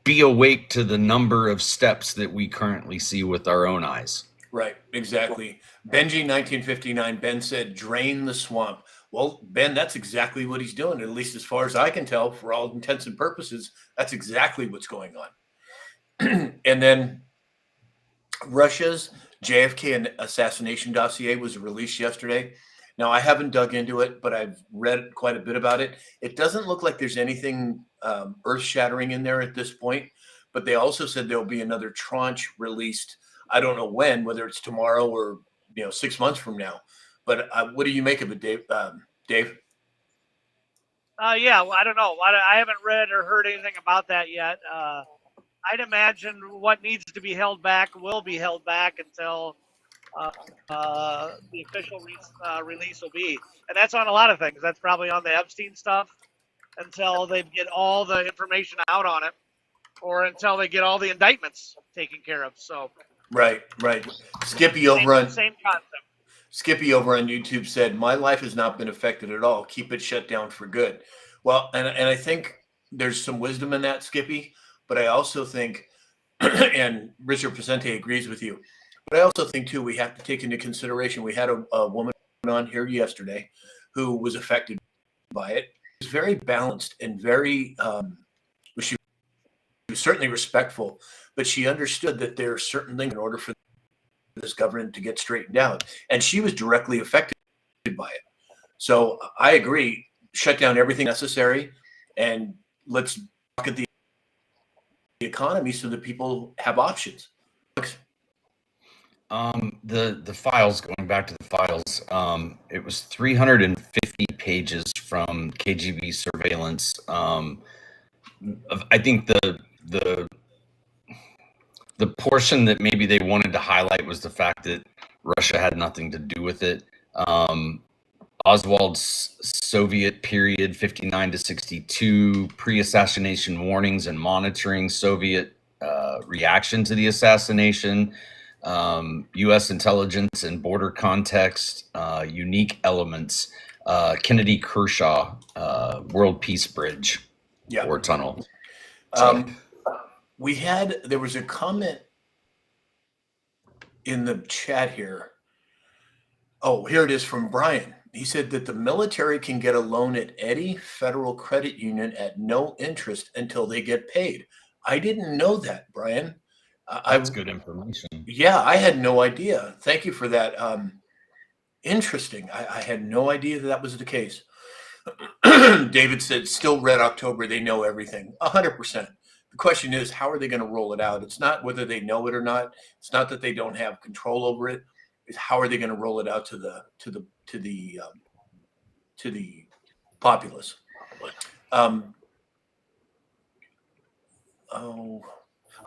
[SPEAKER 2] be awake to the number of steps that we currently see with our own eyes.
[SPEAKER 1] Right, exactly. Benji 1959, Ben said, drain the swamp. Well, Ben, that's exactly what he's doing, at least as far as I can tell, for all intents and purposes. That's exactly what's going on. And then Russia's JFK assassination dossier was released yesterday. Now, I haven't dug into it, but I've read quite a bit about it. It doesn't look like there's anything earth-shattering in there at this point, but they also said there'll be another tranche released. I don't know when, whether it's tomorrow or 6 months from now. But what do you make of it, Dave? Dave?
[SPEAKER 3] Yeah, well, I don't know. I haven't read or heard anything about that yet. I'd imagine what needs to be held back will be held back until the official release will be. And that's on a lot of things. That's probably on the Epstein stuff until they get all the information out on it, or until they get all the indictments taken care of. So
[SPEAKER 1] Right. Skippy over on
[SPEAKER 3] same concept.
[SPEAKER 1] Skippy over on YouTube said, "My life has not been affected at all. Keep it shut down for good." Well, and I think there's some wisdom in that, Skippy. But I also think, and Richard Presente agrees with you, but I also think too we have to take into consideration. We had a woman on here yesterday who was affected by it. She was very balanced and very. She was certainly respectful, but she understood that there are certain things in order for this government to get straightened out, and she was directly affected by it. So I agree, shut down everything necessary, and let's look at the economy so that people have options.
[SPEAKER 2] The files, going back to the files, it was 350 pages from KGB surveillance. I think the portion that maybe they wanted to highlight was the fact that Russia had nothing to do with it. Oswald's Soviet period, 59 to 62, pre-assassination warnings and monitoring Soviet reaction to the assassination, U.S. intelligence and border context, unique elements, Kennedy Kershaw, World Peace Bridge or tunnel.
[SPEAKER 1] There was a comment in the chat here. Oh, here it is from Brian. He said that the military can get a loan at any federal credit union at no interest until they get paid. I didn't know that, Brian.
[SPEAKER 2] That's good information.
[SPEAKER 1] Yeah, I had no idea. Thank you for that. Interesting. I had no idea that was the case. David said, still Red October. They know everything. 100%. The question is, how are they going to roll it out? It's not whether they know it or not. It's not that they don't have control over it. It's how are they going to roll it out to the populace?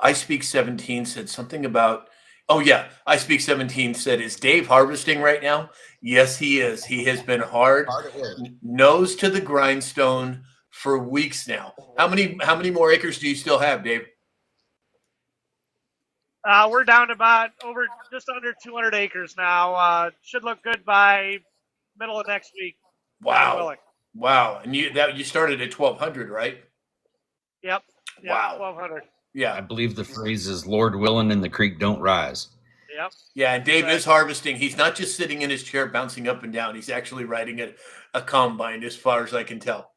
[SPEAKER 1] I Speak 17 said something about. Oh yeah, I Speak 17 said, "Is Dave harvesting right now?" Yes, he is. He has been hard at work, nose to the grindstone for weeks now. How many more acres do you still have, Dave?
[SPEAKER 3] We're down to about just under 200 acres now. Should look good by middle of next week.
[SPEAKER 1] Wow. And you started at 1,200, right?
[SPEAKER 3] Yep.
[SPEAKER 1] Wow.
[SPEAKER 3] 1,200.
[SPEAKER 1] Yeah.
[SPEAKER 2] I believe the phrase is "Lord willing and the creek don't rise."
[SPEAKER 3] Yep.
[SPEAKER 1] Yeah, and Dave is harvesting. He's not just sitting in his chair bouncing up and down. He's actually riding a combine, as far as I can tell.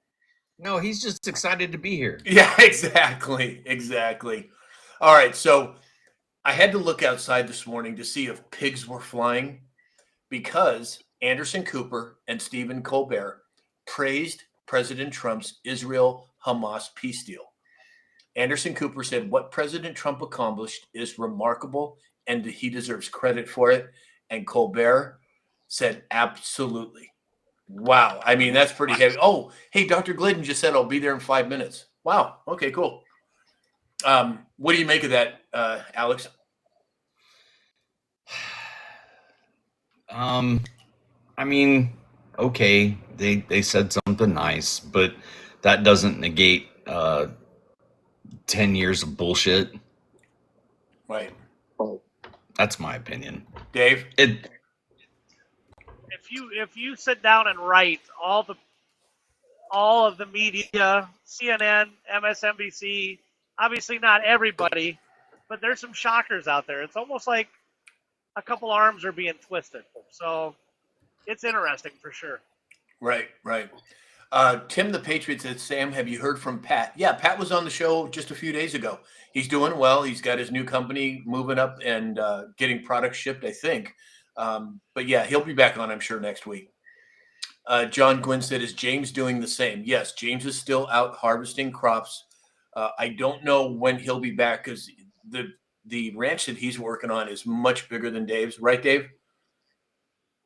[SPEAKER 2] No, he's just excited to be here.
[SPEAKER 1] Yeah, exactly. All right, so I had to look outside this morning to see if pigs were flying because Anderson Cooper and Stephen Colbert praised President Trump's Israel-Hamas peace deal. Anderson Cooper said what President Trump accomplished is remarkable and he deserves credit for it. And Colbert said, absolutely. Wow. I mean, that's pretty heavy. Oh, hey, Dr. Glidden just said I'll be there in 5 minutes. Wow. Okay, cool. What do you make of that, Alex?
[SPEAKER 2] I mean, okay, they said something nice, but that doesn't negate 10 years of bullshit.
[SPEAKER 1] Right.
[SPEAKER 2] That's my opinion.
[SPEAKER 1] Dave?
[SPEAKER 3] If you sit down and write all of the media, CNN, MSNBC, obviously not everybody, but there's some shockers out there. It's almost like a couple arms are being twisted. So it's interesting for sure.
[SPEAKER 1] Right. Tim the Patriot said, Sam, have you heard from Pat? Yeah, Pat was on the show just a few days ago. He's doing well. He's got his new company moving up and getting products shipped, I think. But yeah, he'll be back on, I'm sure, next week. John Gwynn said, is James doing the same? Yes, James is still out harvesting crops. I don't know when he'll be back because the ranch that he's working on is much bigger than Dave's. Right, Dave?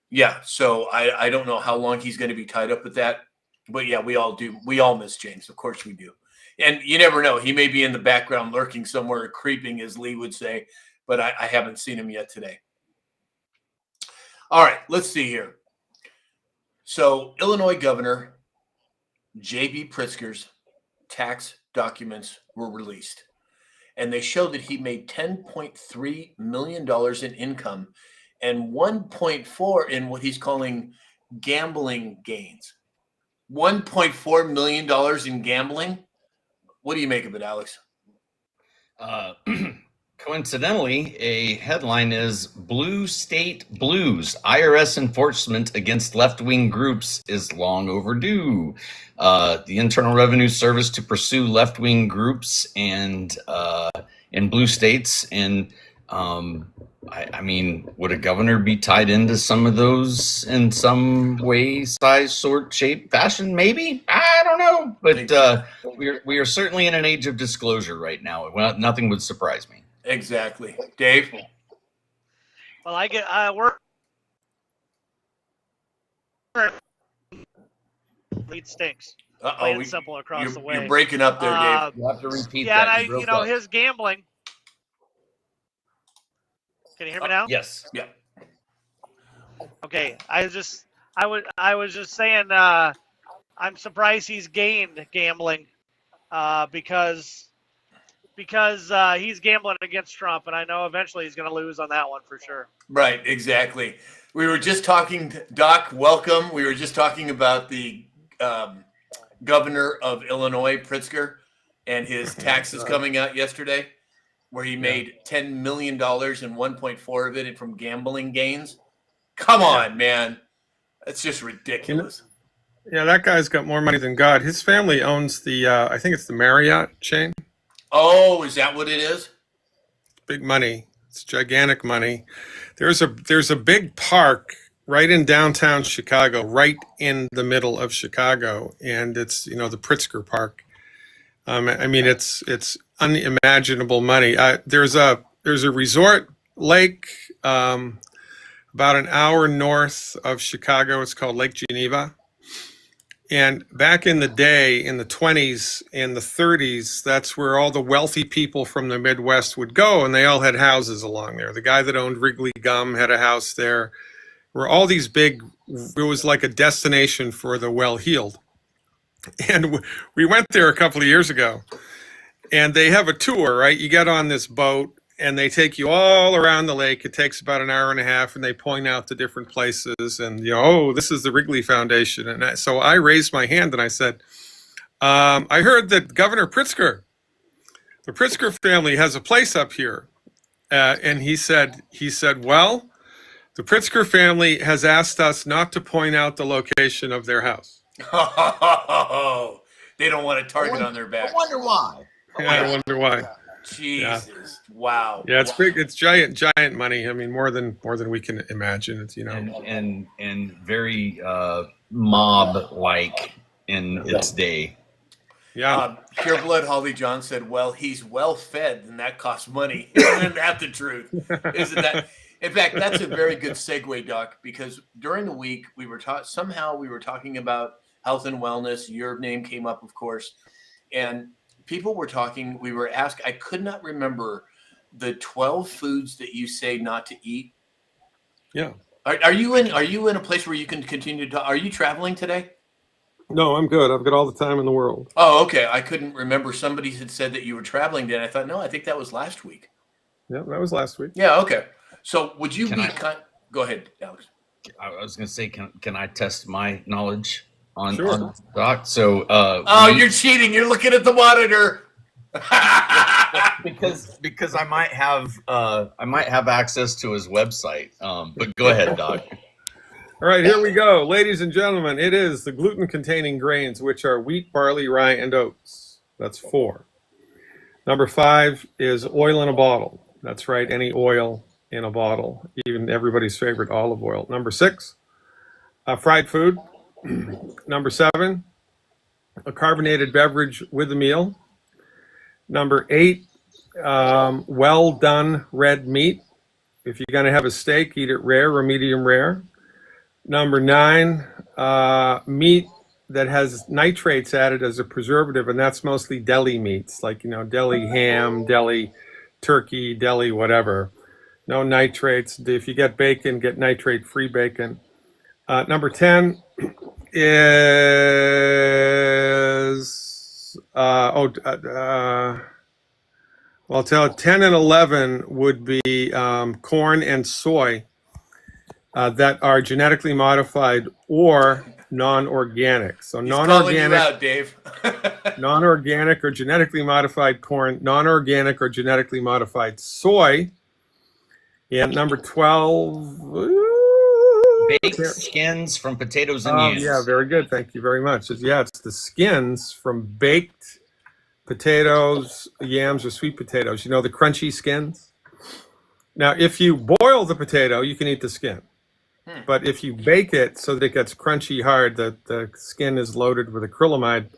[SPEAKER 1] Yeah. So I don't know how long he's going to be tied up with that. But yeah, we all do. We all miss James. Of course we do. And you never know. He may be in the background lurking somewhere, creeping, as Lee would say. But I haven't seen him yet today. All right, let's see here. So Illinois Governor J.B. Pritzker's tax documents were released, and they show that he made $10.3 million in income and 1.4 in what he's calling gambling gains. $1.4 million in gambling. What do you make of it, Alex?
[SPEAKER 2] Coincidentally, a headline is Blue State Blues. IRS enforcement against left-wing groups is long overdue. The Internal Revenue Service to pursue left-wing groups and in blue states. And I mean, would a governor be tied into some of those in some way, size, sort, shape, fashion? Maybe. I don't know. But we are certainly in an age of disclosure right now. Well, nothing would surprise me.
[SPEAKER 1] Exactly. Dave?
[SPEAKER 3] Well, we're lead stinks. Plain and simple across the way.
[SPEAKER 1] You're breaking up there, Dave.
[SPEAKER 2] You have to repeat
[SPEAKER 3] yeah,
[SPEAKER 2] that.
[SPEAKER 3] and his gambling. Can you hear me now?
[SPEAKER 2] Yes.
[SPEAKER 1] Yeah.
[SPEAKER 3] Okay. I was just saying. I'm surprised he's gained gambling, because he's gambling against Trump, and I know eventually he's going to lose on that one for sure.
[SPEAKER 1] Right. Exactly. We were just talking, Doc. Welcome. We were just talking about the governor of Illinois, Pritzker, and his taxes coming out yesterday, where he made $10 million and 1.4 of it from gambling gains. Come on, man. That's just ridiculous.
[SPEAKER 4] Yeah, that guy's got more money than God. His family owns the, I think it's the Marriott chain.
[SPEAKER 1] Oh, is that what it is?
[SPEAKER 4] Big money. It's gigantic money. There's a big park right in downtown Chicago, right in the middle of Chicago, and it's the Pritzker Park. I mean, it's unimaginable money. There's a resort lake about an hour north of Chicago. It's called Lake Geneva. And back in the day, in the 20s and the 30s, that's where all the wealthy people from the Midwest would go, and they all had houses along there. The guy that owned Wrigley Gum had a house there. Where all these big, it was like a destination for the well-heeled. And we went there a couple of years ago, and they have a tour, right? You get on this boat, and they take you all around the lake. It takes about an hour and a half, and they point out the different places. And, this is the Wrigley Foundation. And so I raised my hand, and I said, I heard that Governor Pritzker, the Pritzker family has a place up here. And he said, well, the Pritzker family has asked us not to point out the location of their house.
[SPEAKER 1] Oh, they don't want a target on their back.
[SPEAKER 2] I wonder why.
[SPEAKER 4] I wonder why.
[SPEAKER 1] Jesus. Yeah. Wow.
[SPEAKER 4] Yeah, it's big. It's giant money. I mean, more than we can imagine. It's
[SPEAKER 2] and very mob-like in its day.
[SPEAKER 4] Yeah.
[SPEAKER 1] Pure Blood Holly John said, well, he's well fed, and that costs money. Isn't that the truth? Isn't that? In fact, that's a very good segue, Doc, because during the week we were talking about health and wellness. Your name came up, of course, and people were talking. We were asked. I could not remember the 12 foods that you say not to eat.
[SPEAKER 4] Yeah.
[SPEAKER 1] Are you in a place where you can continue to? Are you traveling today?
[SPEAKER 4] No, I'm good. I've got all the time in the world.
[SPEAKER 1] Oh, okay. I couldn't remember. Somebody had said that you were traveling today. I thought, no, I think that was last week.
[SPEAKER 4] Yeah, that was last week.
[SPEAKER 1] Yeah. Okay. So would you go ahead, Alex?
[SPEAKER 2] I was going to say, can I test my knowledge on,
[SPEAKER 4] sure.
[SPEAKER 2] on Doc? So,
[SPEAKER 1] you're cheating. You're looking at the monitor.
[SPEAKER 2] because I might have access to his website. But go ahead, Doc.
[SPEAKER 4] All right, here we go. Ladies and gentlemen, it is the gluten-containing grains, which are wheat, barley, rye, and oats. That's 4. Number 5 is oil in a bottle. That's right, any oil in a bottle, even everybody's favorite olive oil. Number 6, fried food. Number 7, a carbonated beverage with a meal. Number 8, well done red meat. If you're going to have a steak, eat it rare or medium rare. Number 9, meat that has nitrates added as a preservative, and that's mostly deli meats, like, deli ham, deli turkey, deli whatever. No nitrates. If you get bacon, get nitrate-free bacon. Number 10 is, well, 10 and 11 would be corn and soy that are genetically modified or non-organic. So
[SPEAKER 1] He's calling you
[SPEAKER 4] non-organic,
[SPEAKER 1] out, Dave.
[SPEAKER 4] non-organic or genetically modified corn, non-organic or genetically modified soy. And number 12,
[SPEAKER 2] Baked skins from potatoes and yams.
[SPEAKER 4] yeah, very good. Thank you very much. Yeah, it's the skins from baked potatoes, yams, or sweet potatoes. The crunchy skins. Now, if you boil the potato, you can eat the skin. But if you bake it so that it gets crunchy hard, the skin is loaded with acrylamide,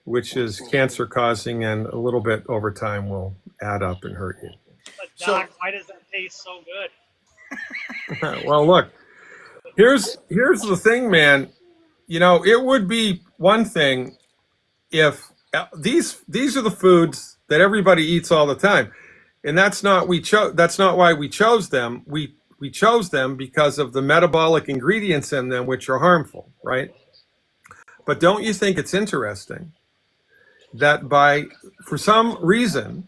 [SPEAKER 4] which is cancer causing, and a little bit over time will add up and hurt you.
[SPEAKER 3] But Doc, why does that taste so good?
[SPEAKER 4] Well, look, here's the thing, man. It would be one thing if these are the foods that everybody eats all the time, and that's not why we chose them. We chose them because of the metabolic ingredients in them, which are harmful, right? But don't you think it's interesting that for some reason,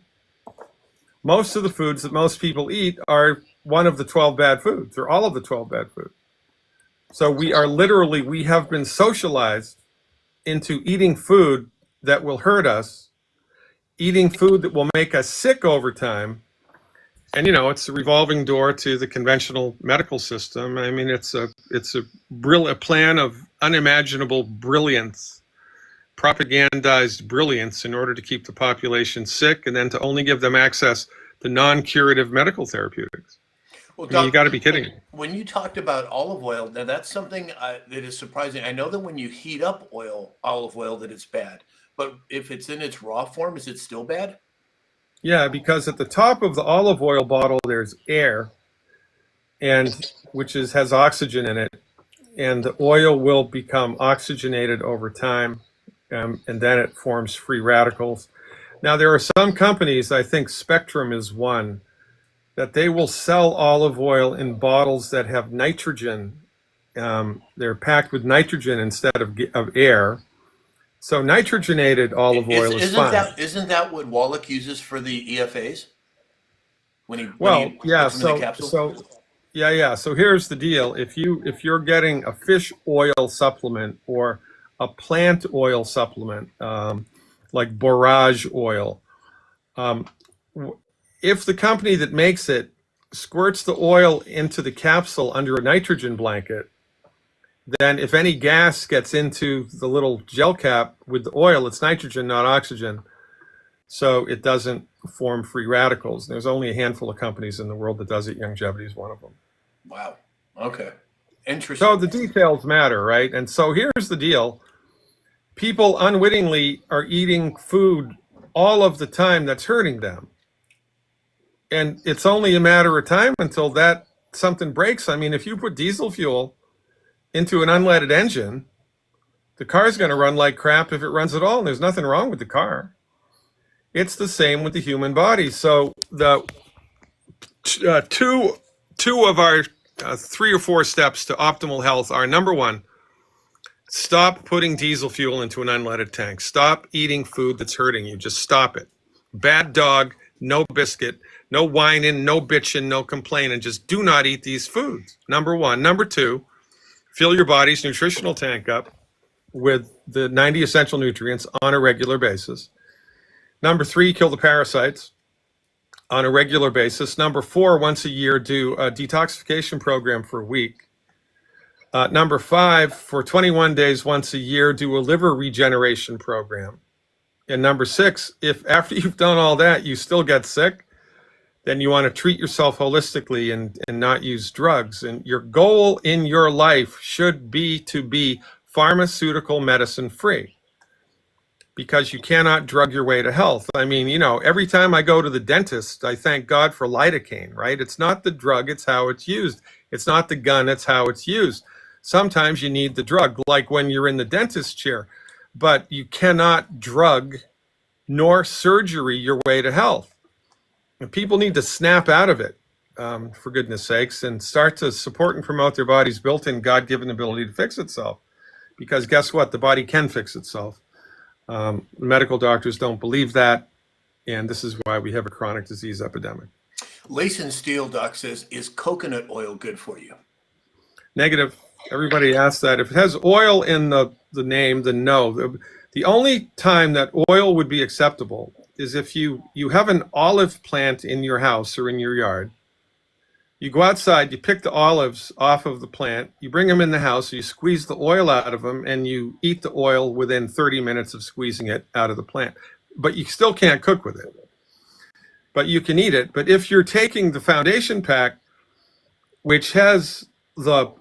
[SPEAKER 4] most of the foods that most people eat are one of the 12 bad foods, or all of the 12 bad foods. So we have been socialized into eating food that will hurt us, eating food that will make us sick over time. And it's a revolving door to the conventional medical system. I mean, it's a plan of unimaginable brilliance, propagandized brilliance, in order to keep the population sick and then to only give them access to non-curative medical therapeutics. Well, Doc, you got to be kidding me.
[SPEAKER 1] When you talked about olive oil, now that's something that is surprising. I know that when you heat up olive oil, that it's bad. But if it's in its raw form, is it still bad?
[SPEAKER 4] Yeah, because at the top of the olive oil bottle, there's air, which has oxygen in it, and the oil will become oxygenated over time, and then it forms free radicals. Now, there are some companies, I think Spectrum is one, that they will sell olive oil in bottles that have nitrogen. They're packed with nitrogen instead of air. So nitrogenated olive oil is fine.
[SPEAKER 1] Isn't that what Wallach uses for the EFAs? When he puts them in the capsule?
[SPEAKER 4] So here's the deal: if you're getting a fish oil supplement or a plant oil supplement, like borage oil, if the company that makes it squirts the oil into the capsule under a nitrogen blanket, then if any gas gets into the little gel cap with the oil, it's nitrogen, not oxygen. So it doesn't form free radicals. There's only a handful of companies in the world that does it. Longevity is one of them.
[SPEAKER 1] Wow. Okay. Interesting.
[SPEAKER 4] So the details matter, right? And so here's the deal. People unwittingly are eating food all of the time that's hurting them. And it's only a matter of time until something breaks. I mean, if you put diesel fuel into an unleaded engine, the car's going to run like crap if it runs at all, and there's nothing wrong with the car. It's the same with the human body. So the two of our 3 or 4 steps to optimal health are: number 1, stop putting diesel fuel into an unleaded tank. Stop eating food that's hurting you. Just stop it. Bad dog, no biscuit, no whining, no bitching, no complaining. Just do not eat these foods. Number 1. Number 2, fill your body's nutritional tank up with the 90 essential nutrients on a regular basis. Number 3, kill the parasites on a regular basis. Number 4, once a year, do a detoxification program for a week. Number 5, for 21 days once a year, do a liver regeneration program. And number 6, if after you've done all that, you still get sick, then you want to treat yourself holistically and not use drugs. And your goal in your life should be to be pharmaceutical medicine free, because you cannot drug your way to health. I mean, every time I go to the dentist, I thank God for lidocaine, right? It's not the drug, it's how it's used. It's not the gun, it's how it's used. Sometimes you need the drug, like when you're in the dentist chair, but you cannot drug nor surgery your way to health. And people need to snap out of it, for goodness sakes, and start to support and promote their body's built-in God-given ability to fix itself. Because guess what? The body can fix itself. Medical doctors don't believe that, and this is why we have a chronic disease epidemic.
[SPEAKER 1] Lace and Steel Doc says, is coconut oil good for you?
[SPEAKER 4] Negative. Everybody asks that. If it has oil in the name, then no. The only time that oil would be acceptable is if you have an olive plant in your house or in your yard. You go outside, you pick the olives off of the plant, you bring them in the house, you squeeze the oil out of them, and you eat the oil within 30 minutes of squeezing it out of the plant. But you still can't cook with it. But you can eat it. But if you're taking the foundation pack, which has the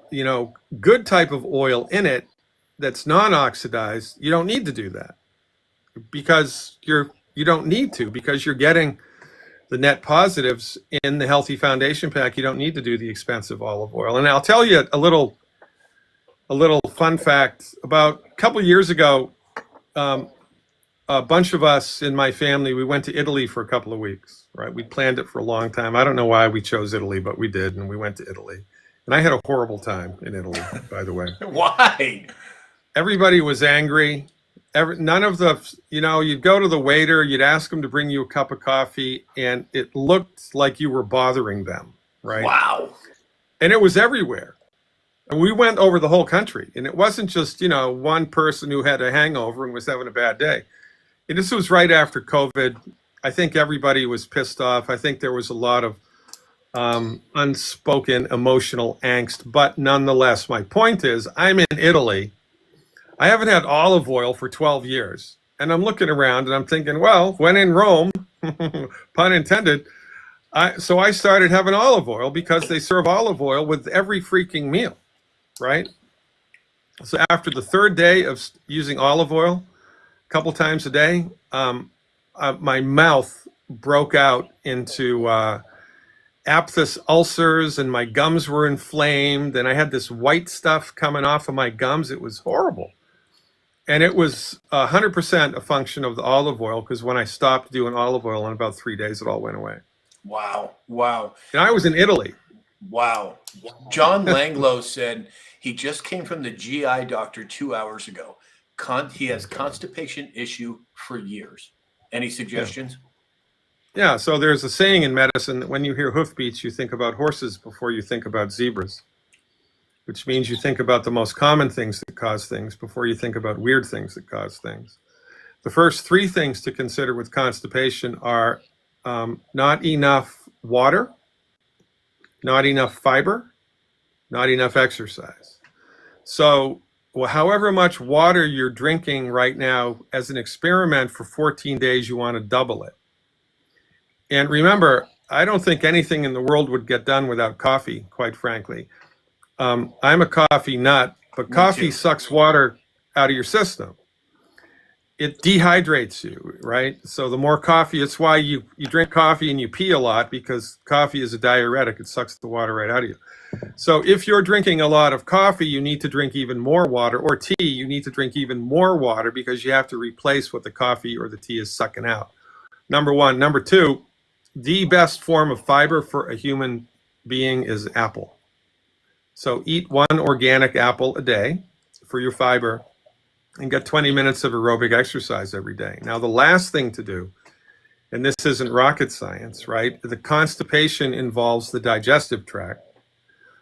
[SPEAKER 4] good type of oil in it that's non-oxidized, you don't need to do that, because you don't need to, because you're getting the net positives in the healthy foundation pack. You don't need to do the expensive olive oil. And I'll tell you a little fun fact. About a couple of years ago, a bunch of us in my family, we went to Italy for a couple of weeks, right? We planned it for a long time. I don't know why we chose Italy, but we did, and we went to Italy. And I had a horrible time in Italy, by the way.
[SPEAKER 1] Why?
[SPEAKER 4] Everybody was angry. None of the, you'd go to the waiter, you'd ask them to bring you a cup of coffee, and it looked like you were bothering them, right?
[SPEAKER 1] Wow.
[SPEAKER 4] And it was everywhere. And we went over the whole country, and it wasn't just, one person who had a hangover and was having a bad day. And this was right after COVID. I think everybody was pissed off. I think there was a lot of unspoken emotional angst. But nonetheless, my point is, I'm in Italy. I haven't had olive oil for 12 years. And I'm looking around and I'm thinking, well, when in Rome, pun intended, so I started having olive oil, because they serve olive oil with every freaking meal, right? So after the third day of using olive oil a couple times a day, my mouth broke out into aphthous ulcers, and my gums were inflamed, and I had this white stuff coming off of my gums. It was horrible. And it was 100% a function of the olive oil, because when I stopped doing olive oil, in about 3 days, it all went away.
[SPEAKER 1] Wow. Wow.
[SPEAKER 4] And I was in Italy.
[SPEAKER 1] Wow. John Langlow said he just came from the GI doctor 2 hours ago. He has constipation issue for years. Any suggestions?
[SPEAKER 4] Yeah, so there's a saying in medicine that when you hear hoofbeats, you think about horses before you think about zebras, which means you think about the most common things that cause things before you think about weird things that cause things. The first three things to consider with constipation are not enough water, not enough fiber, not enough exercise. So however much water you're drinking right now, as an experiment for 14 days, you want to double it. And remember, I don't think anything in the world would get done without coffee, quite frankly. I'm a coffee nut, but coffee sucks water out of your system. It dehydrates you, right? So the more coffee, it's why you drink coffee and you pee a lot, because coffee is a diuretic. It sucks the water right out of you. So if you're drinking a lot of coffee, you need to drink even more water, or tea, you need to drink even more water, because you have to replace what the coffee or the tea is sucking out. Number one. Number two, the best form of fiber for a human being is apple. So eat one organic apple a day for your fiber, and get 20 minutes of aerobic exercise every day. Now, the last thing to do, and this isn't rocket science, right? The constipation involves the digestive tract.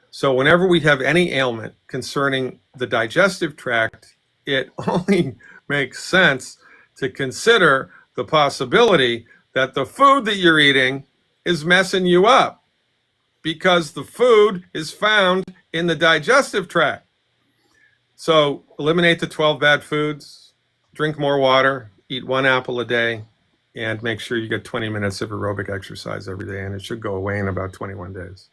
[SPEAKER 4] So whenever we have any ailment concerning the digestive tract, it only makes sense to consider the possibility that the food that you're eating is messing you up, because the food is found in the digestive tract. So eliminate the 12 bad foods, drink more water, eat one apple a day, and make sure you get 20 minutes of aerobic exercise every day, and it should go away in about 21 days.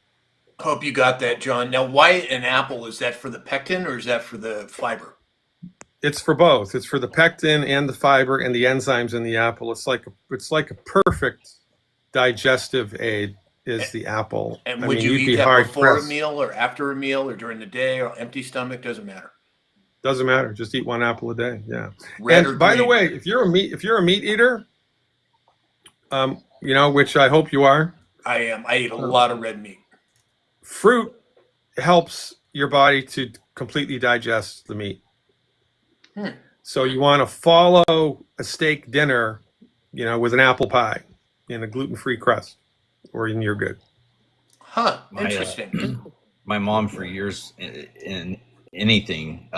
[SPEAKER 1] Hope you got that, John. Now, why an apple? Is that for the pectin or is that for the fiber?
[SPEAKER 4] It's for both. It's for the pectin and the fiber and the enzymes in the apple. It's like a perfect digestive aid is the apple.
[SPEAKER 1] And
[SPEAKER 4] I
[SPEAKER 1] would
[SPEAKER 4] mean,
[SPEAKER 1] you
[SPEAKER 4] you'd
[SPEAKER 1] eat
[SPEAKER 4] be
[SPEAKER 1] that
[SPEAKER 4] hard
[SPEAKER 1] before a
[SPEAKER 4] pressed.
[SPEAKER 1] meal or after a meal or during the day or empty stomach? Doesn't matter.
[SPEAKER 4] Doesn't matter. Just eat one apple a day. Yeah.
[SPEAKER 1] Red or
[SPEAKER 4] And by the
[SPEAKER 1] green?
[SPEAKER 4] way, if you're a meat eater, which I hope you are,
[SPEAKER 1] I am. I eat a lot of red meat.
[SPEAKER 4] fruit helps your body to completely digest the meat. So you want to follow a steak dinner, with an apple pie and a gluten-free crust, or you're good.
[SPEAKER 1] Huh.
[SPEAKER 2] My,
[SPEAKER 1] Interesting.
[SPEAKER 2] My mom for years in anything,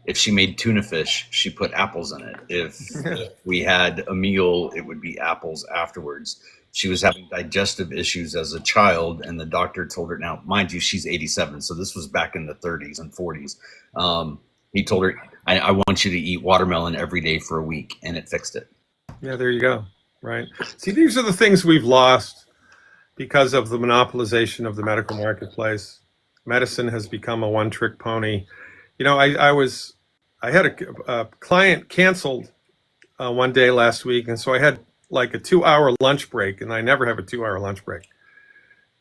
[SPEAKER 2] if she made tuna fish, she put apples in it. If we had a meal, it would be apples afterwards. She was having digestive issues as a child, and the doctor told her, now, mind you, she's 87, so this was back in the 30s and 40s. He told her, I want you to eat watermelon every day for a week, and it fixed it.
[SPEAKER 4] Yeah, there you go. Right. See, these are the things we've lost because of the monopolization of the medical marketplace. Medicine has become a one-trick pony. I had a client canceled one day last week, and so I had like a 2-hour lunch break, and I never have a 2-hour lunch break.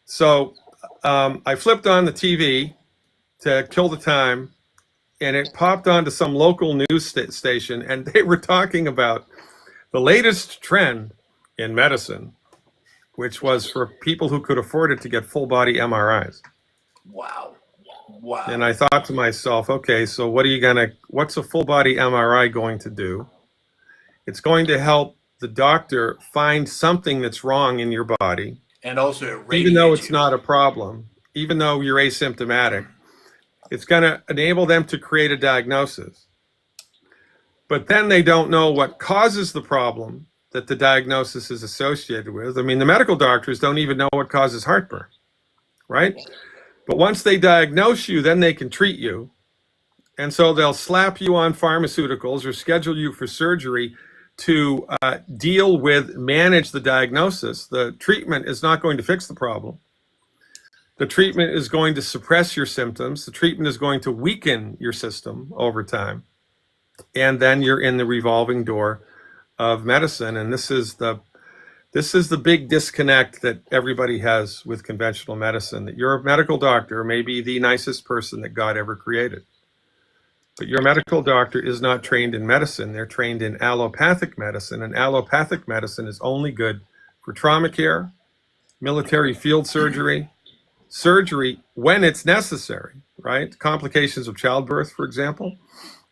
[SPEAKER 4] So I flipped on the TV to kill the time, and it popped onto some local news station, and they were talking about the latest trend in medicine, which was for people who could afford it to get full body MRIs.
[SPEAKER 1] Wow.
[SPEAKER 4] And I thought to myself, okay, so what's a full body MRI going to do? It's going to help the doctor find something that's wrong in your body.
[SPEAKER 1] And also,
[SPEAKER 4] even though it's not a problem, even though you're asymptomatic, it's going to enable them to create a diagnosis. But then they don't know what causes the problem that the diagnosis is associated with. I mean, the medical doctors don't even know what causes heartburn, right? But once they diagnose you, then they can treat you. And so they'll slap you on pharmaceuticals or schedule you for surgery to manage the diagnosis. The treatment is not going to fix the problem. The treatment is going to suppress your symptoms. The treatment is going to weaken your system over time. And then you're in the revolving door of medicine. And this is the big disconnect that everybody has with conventional medicine, that your medical doctor may be the nicest person that God ever created. But your medical doctor is not trained in medicine. They're trained in allopathic medicine, and allopathic medicine is only good for trauma care, military field surgery when it's necessary, right? Complications of childbirth, for example,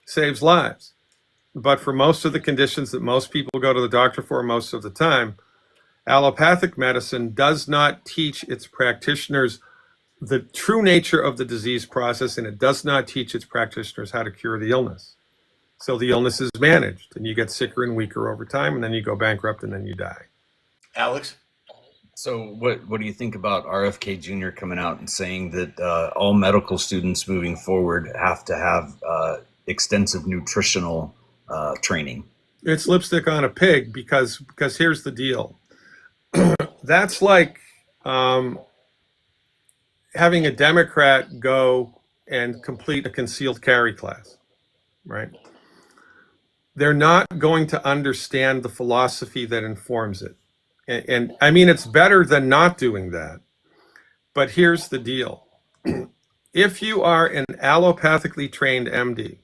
[SPEAKER 4] saves lives. But for most of the conditions that most people go to the doctor for most of the time, allopathic medicine does not teach its practitioners the true nature of the disease process, and it does not teach its practitioners how to cure the illness. So the illness is managed, and you get sicker and weaker over time, and then you go bankrupt, and then you die.
[SPEAKER 1] Alex?
[SPEAKER 2] So what do you think about RFK Jr. coming out and saying that all medical students moving forward have to have extensive nutritional training?
[SPEAKER 4] It's lipstick on a pig because here's the deal. That's like having a Democrat go and complete a concealed carry class, right? They're not going to understand the philosophy that informs it. And I mean, it's better than not doing that. But here's the deal. If you are an allopathically trained MD,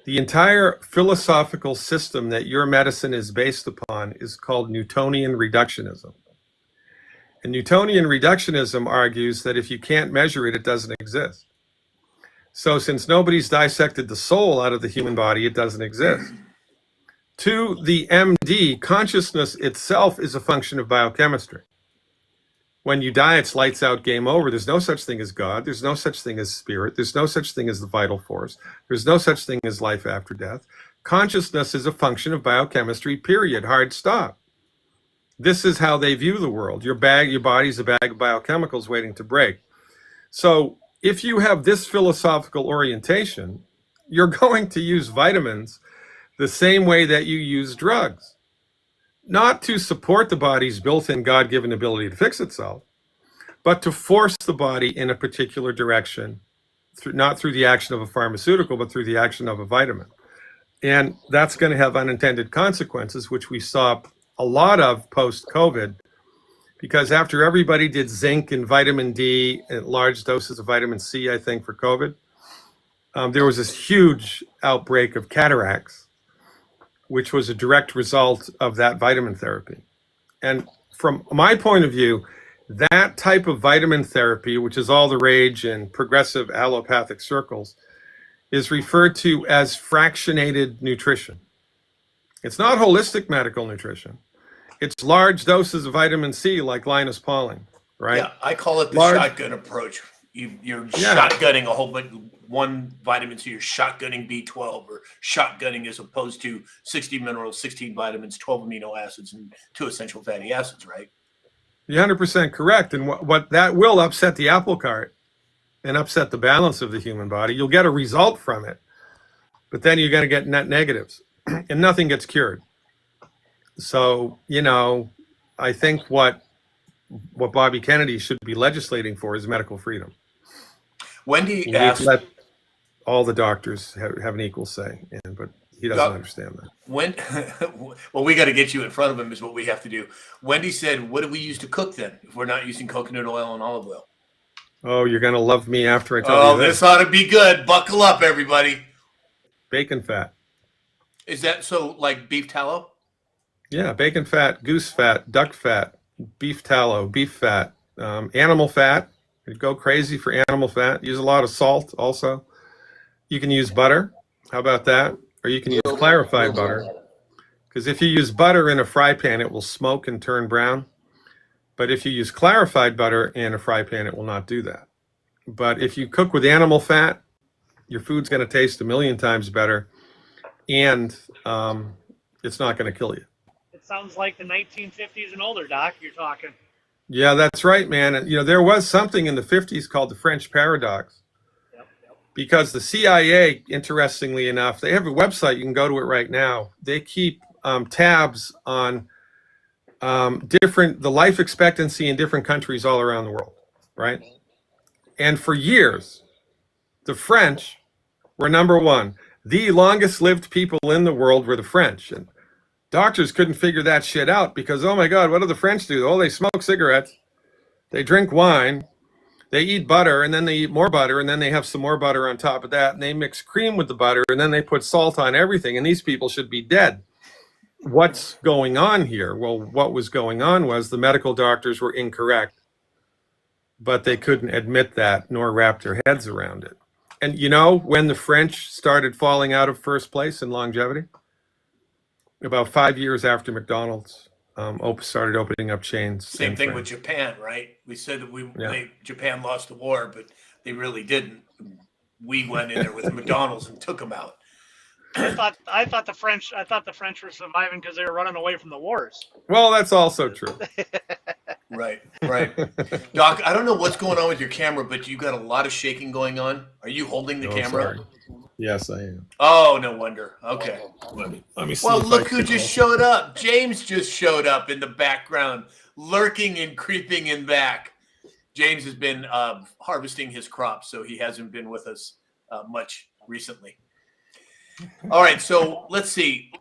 [SPEAKER 4] the entire philosophical system that your medicine is based upon is called Newtonian reductionism. And Newtonian reductionism argues that if you can't measure it, it doesn't exist. So since nobody's dissected the soul out of the human body, it doesn't exist. To the MD, consciousness itself is a function of biochemistry. When you die, it's lights out, game over. There's no such thing as God. There's no such thing as spirit. There's no such thing as the vital force. There's no such thing as life after death. Consciousness is a function of biochemistry, period. Hard stop. This is how they view the world. Your body's a bag of biochemicals waiting to break. So if you have this philosophical orientation, you're going to use vitamins the same way that you use drugs. Not to support the body's built-in God-given ability to fix itself, but to force the body in a particular direction, not through the action of a pharmaceutical, but through the action of a vitamin. And that's going to have unintended consequences, which we saw a lot of post-COVID, because after everybody did zinc and vitamin D and large doses of vitamin C, I think, for COVID, there was this huge outbreak of cataracts, which was a direct result of that vitamin therapy. And from my point of view, that type of vitamin therapy, which is all the rage in progressive allopathic circles, is referred to as fractionated nutrition. It's not holistic medical nutrition. It's large doses of vitamin C like Linus Pauling, right?
[SPEAKER 1] Yeah, I call it the
[SPEAKER 4] Large-
[SPEAKER 1] shotgun approach. You're
[SPEAKER 4] Yeah.
[SPEAKER 1] shotgunning a whole bunch, one vitamin, so you're shotgunning B12 or shotgunning as opposed to 60 minerals, 16 vitamins, 12 amino acids, and 2 essential fatty acids, right?
[SPEAKER 4] You're 100% correct. And what that will upset the apple cart and upset the balance of the human body. You'll get a result from it, but then you're going to get net negatives and nothing gets cured. So, I think what Bobby Kennedy should be legislating for is medical freedom.
[SPEAKER 1] Wendy
[SPEAKER 4] You need
[SPEAKER 1] asked,
[SPEAKER 4] to let all the doctors have an equal say, but he doesn't understand that.
[SPEAKER 1] when, well, we got to get you in front of him is what we have to do. Wendy said, what do we use to cook then if we're not using coconut oil and olive oil?
[SPEAKER 4] Oh, you're going to love me after I tell you
[SPEAKER 1] This ought to be good. Buckle up, everybody.
[SPEAKER 4] Bacon fat.
[SPEAKER 1] Is that so like beef tallow?
[SPEAKER 4] Yeah, bacon fat, goose fat, duck fat, beef tallow, beef fat, animal fat. You go crazy for animal fat. Use a lot of salt also. You can use butter. How about that? Or you can use clarified butter. Because if you use butter in a fry pan, it will smoke and turn brown. But if you use clarified butter in a fry pan, it will not do that. But if you cook with animal fat, your food's going to taste a million times better. And it's not going to kill you.
[SPEAKER 3] It sounds like the 1950s and older, Doc, you're talking.
[SPEAKER 4] Yeah, that's right, man. And, there was something in the 50s called the French paradox.
[SPEAKER 3] Yep.
[SPEAKER 4] Because the CIA, interestingly enough, they have a website. You can go to it right now. They keep tabs on the life expectancy in different countries all around the world, right? And for years, the French were number one. The longest lived people in the world were the French. And doctors couldn't figure that shit out because, oh my God, what do the French do? Oh, they smoke cigarettes, they drink wine, they eat butter, and then they eat more butter, and then they have some more butter on top of that, and they mix cream with the butter, and then they put salt on everything, and these people should be dead. What's going on here? Well, what was going on was the medical doctors were incorrect, but they couldn't admit that nor wrap their heads around it. And when the French started falling out of first place in longevity? About 5 years after McDonald's started opening up chains.
[SPEAKER 1] Same thing with Japan, right? We said that Japan lost the war, but they really didn't. We went in there with McDonald's and took them out.
[SPEAKER 3] I thought the French were surviving because they were running away from the wars.
[SPEAKER 4] Well, that's also true.
[SPEAKER 1] Right. Doc, I don't know what's going on with your camera, but you got a lot of shaking going on. Are you holding the camera?
[SPEAKER 4] Sorry. Yes, I am.
[SPEAKER 1] Oh, no wonder. Okay.
[SPEAKER 4] Let me see.
[SPEAKER 1] Well, look who just showed up. James just showed up in the background, lurking and creeping in back. James has been harvesting his crops, so he hasn't been with us much recently. All right, so let's see.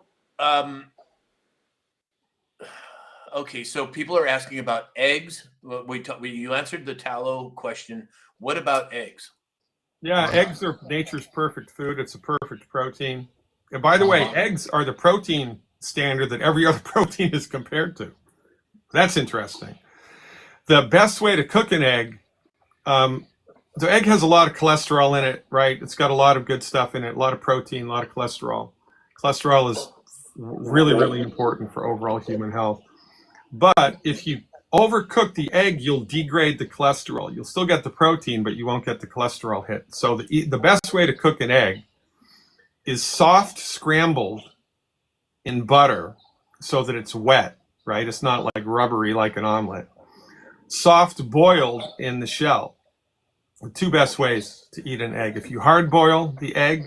[SPEAKER 1] Okay, so people are asking about eggs. You answered the tallow question. What about eggs?
[SPEAKER 4] Yeah, eggs are nature's perfect food. It's a perfect protein. And by the way, eggs are the protein standard that every other protein is compared to. That's interesting. The best way to cook an egg, the egg has a lot of cholesterol in it, right? It's got a lot of good stuff in it, a lot of protein, a lot of cholesterol. Cholesterol is really, really important for overall human health. But if you overcook the egg, you'll degrade the cholesterol. You'll still get the protein, but you won't get the cholesterol hit. So the best way to cook an egg is soft scrambled in butter so that it's wet, right? It's not like rubbery like an omelet. Soft boiled in the shell. The two best ways to eat an egg. If you hard boil the egg,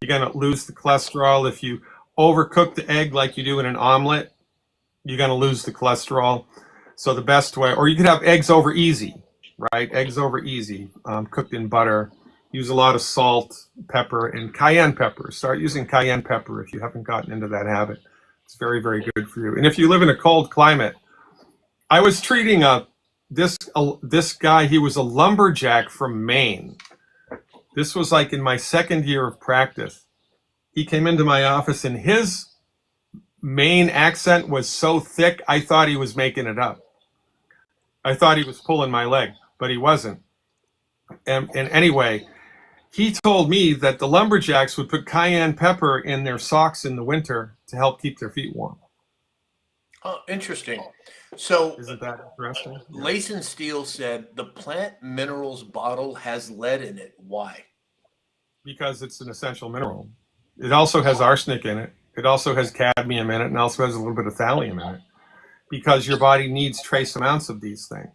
[SPEAKER 4] you're going to lose the cholesterol. If you overcook the egg like you do in an omelet, you're going to lose the cholesterol. So the best way, or you could have eggs over easy, right? Eggs over easy, cooked in butter. use a lot of salt, pepper, and cayenne pepper. Start using cayenne pepper if you haven't gotten into that habit. It's very, very good for you. And if you live in a cold climate, I was treating this guy. He was a lumberjack from Maine. This was like in my second year of practice. He came into my office and his Maine accent was so thick, I thought he was making it up. I thought he was pulling my leg, but he wasn't. And anyway, he told me that the lumberjacks would put cayenne pepper in their socks in the winter to help keep their feet warm.
[SPEAKER 1] Oh, interesting. So,
[SPEAKER 4] Isn't that interesting?
[SPEAKER 1] Layson Steele said the plant minerals bottle has lead in it. Why?
[SPEAKER 4] Because it's an essential mineral. It also has arsenic in it. It also has cadmium in it, and also has a little bit of thallium in it. Because your body needs trace amounts of these things,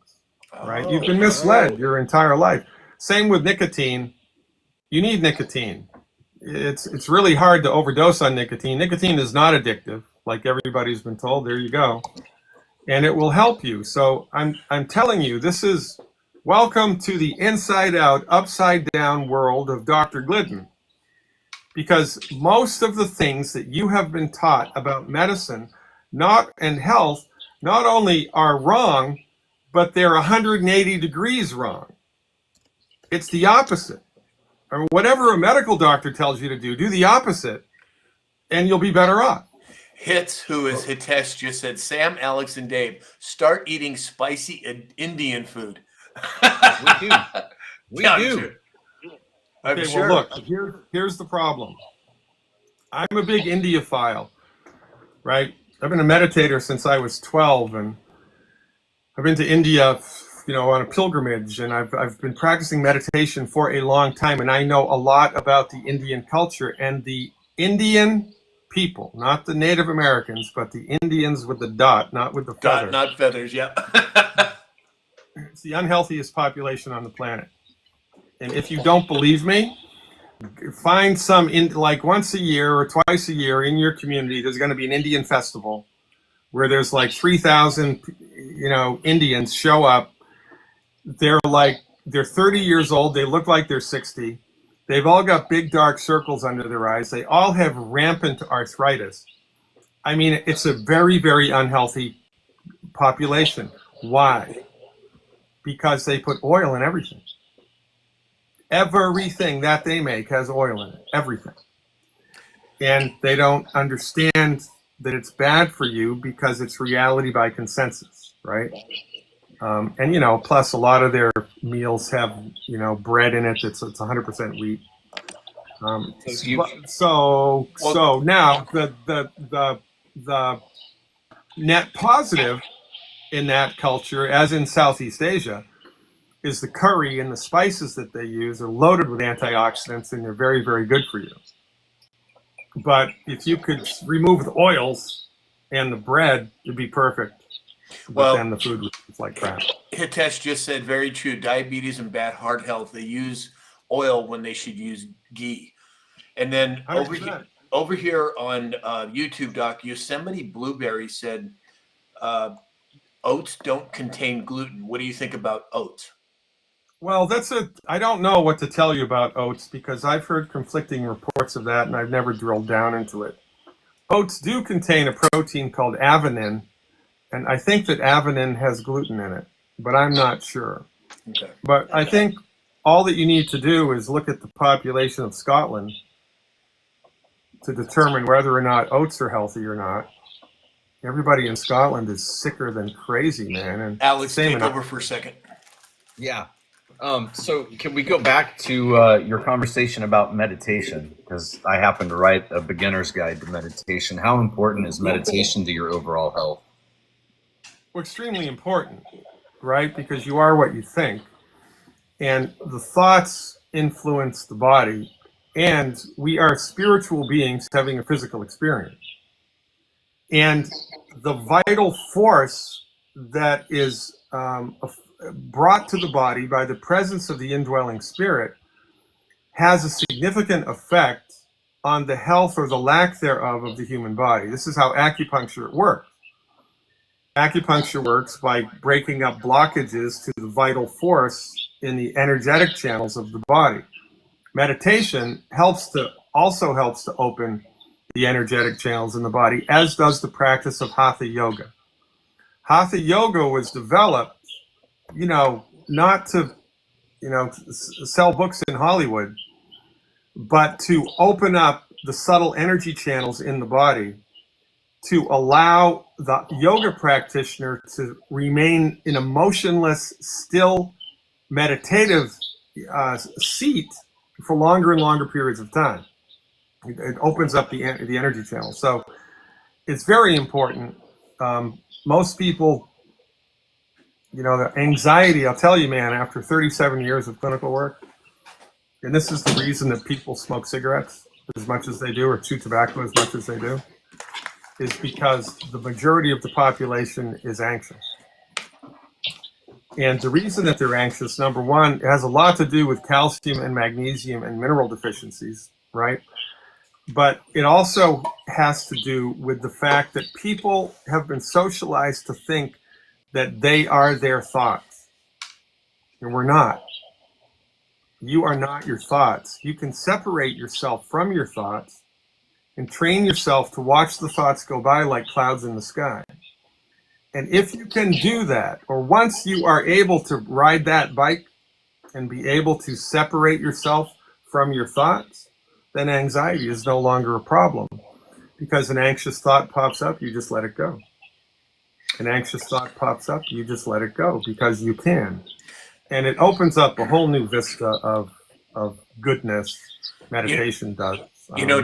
[SPEAKER 4] right? You've been misled your entire life. Same with nicotine. You need nicotine. It's really hard to overdose on nicotine. Nicotine is not addictive, like everybody's been told. There you go. And it will help you. So I'm telling you, this is welcome to the inside out, upside down world of Dr. Glidden. Because most of the things that you have been taught about medicine and health not only are wrong, but they're 180 degrees wrong. It's the opposite. Or whatever a medical doctor tells you to do the opposite, and you'll be better off.
[SPEAKER 1] Hits, who is Hitesh, just said, Sam, Alex, and Dave, start eating spicy Indian food.
[SPEAKER 2] We do. We
[SPEAKER 1] Yeah,
[SPEAKER 2] do.
[SPEAKER 1] I'm sure. I'm
[SPEAKER 4] Okay,
[SPEAKER 1] sure.
[SPEAKER 4] well, look, here's the problem. I'm a big Indiophile, right? I've been a meditator since I was 12, and I've been to India, on a pilgrimage, and I've been practicing meditation for a long time, and I know a lot about the Indian culture and the Indian people, not the Native Americans, but the Indians with the dot, not with the feather.
[SPEAKER 1] Not feathers, yeah.
[SPEAKER 4] It's the unhealthiest population on the planet. And if you don't believe me, find some, like once a year or twice a year in your community, there's going to be an Indian festival where there's like 3,000, Indians show up. They're 30 years old. They look like they're 60. They've all got big dark circles under their eyes. They all have rampant arthritis. I mean, it's a very, very unhealthy population. Why? Because they put oil in everything. Everything that they make has oil in it. Everything. And they don't understand that it's bad for you because it's reality by consensus, right? Plus a lot of their meals have, bread in it. It's 100% wheat. So now the net positive in that culture, as in Southeast Asia, is the curry and the spices that they use are loaded with antioxidants, and they're very, very good for you. But if you could remove the oils and the bread, it'd be perfect. But then the food was like crap.
[SPEAKER 1] Hitesh just said, very true. Diabetes and bad heart health, they use oil when they should use ghee. And then over here on YouTube, Doc, Yosemite Blueberry said oats don't contain gluten. What do you think about oats?
[SPEAKER 4] Well, I don't know what to tell you about oats because I've heard conflicting reports of that and I've never drilled down into it. Oats do contain a protein called avenin, and I think that avenin has gluten in it, but I'm not sure.
[SPEAKER 1] Okay.
[SPEAKER 4] But I think all that you need to do is look at the population of Scotland to determine whether or not oats are healthy or not. Everybody in Scotland is sicker than crazy, man. And
[SPEAKER 1] Alex, take over for a second.
[SPEAKER 2] Yeah. So can we go back to your conversation about meditation? Because I happen to write a beginner's guide to meditation. How important is meditation to your overall health?
[SPEAKER 4] Well, extremely important, right? Because you are what you think. And the thoughts influence the body. And we are spiritual beings having a physical experience. And the vital force that is brought to the body by the presence of the indwelling spirit has a significant effect on the health or the lack thereof of the human body. This is how acupuncture works. Acupuncture works by breaking up blockages to the vital force in the energetic channels of the body. meditation also helps to open the energetic channels in the body, as does the practice of hatha yoga. Hatha yoga was developed, not to, sell books in Hollywood, but to open up the subtle energy channels in the body to allow the yoga practitioner to remain in a motionless, still, meditative seat for longer and longer periods of time. It opens up the energy channel. So it's very important. Most people, the anxiety, I'll tell you, man, after 37 years of clinical work, and this is the reason that people smoke cigarettes as much as they do, or chew tobacco as much as they do, is because the majority of the population is anxious. And the reason that they're anxious, number one, it has a lot to do with calcium and magnesium and mineral deficiencies, right? But it also has to do with the fact that people have been socialized to think that they are their thoughts. And we're not. You are not your thoughts. You can separate yourself from your thoughts and train yourself to watch the thoughts go by like clouds in the sky. And if you can do that, or once you are able to ride that bike and be able to separate yourself from your thoughts, then anxiety is no longer a problem. Because an anxious thought pops up, you just let it go. An anxious thought pops up, you just let it go, because you can. And it opens up a whole new vista of goodness. Meditation does.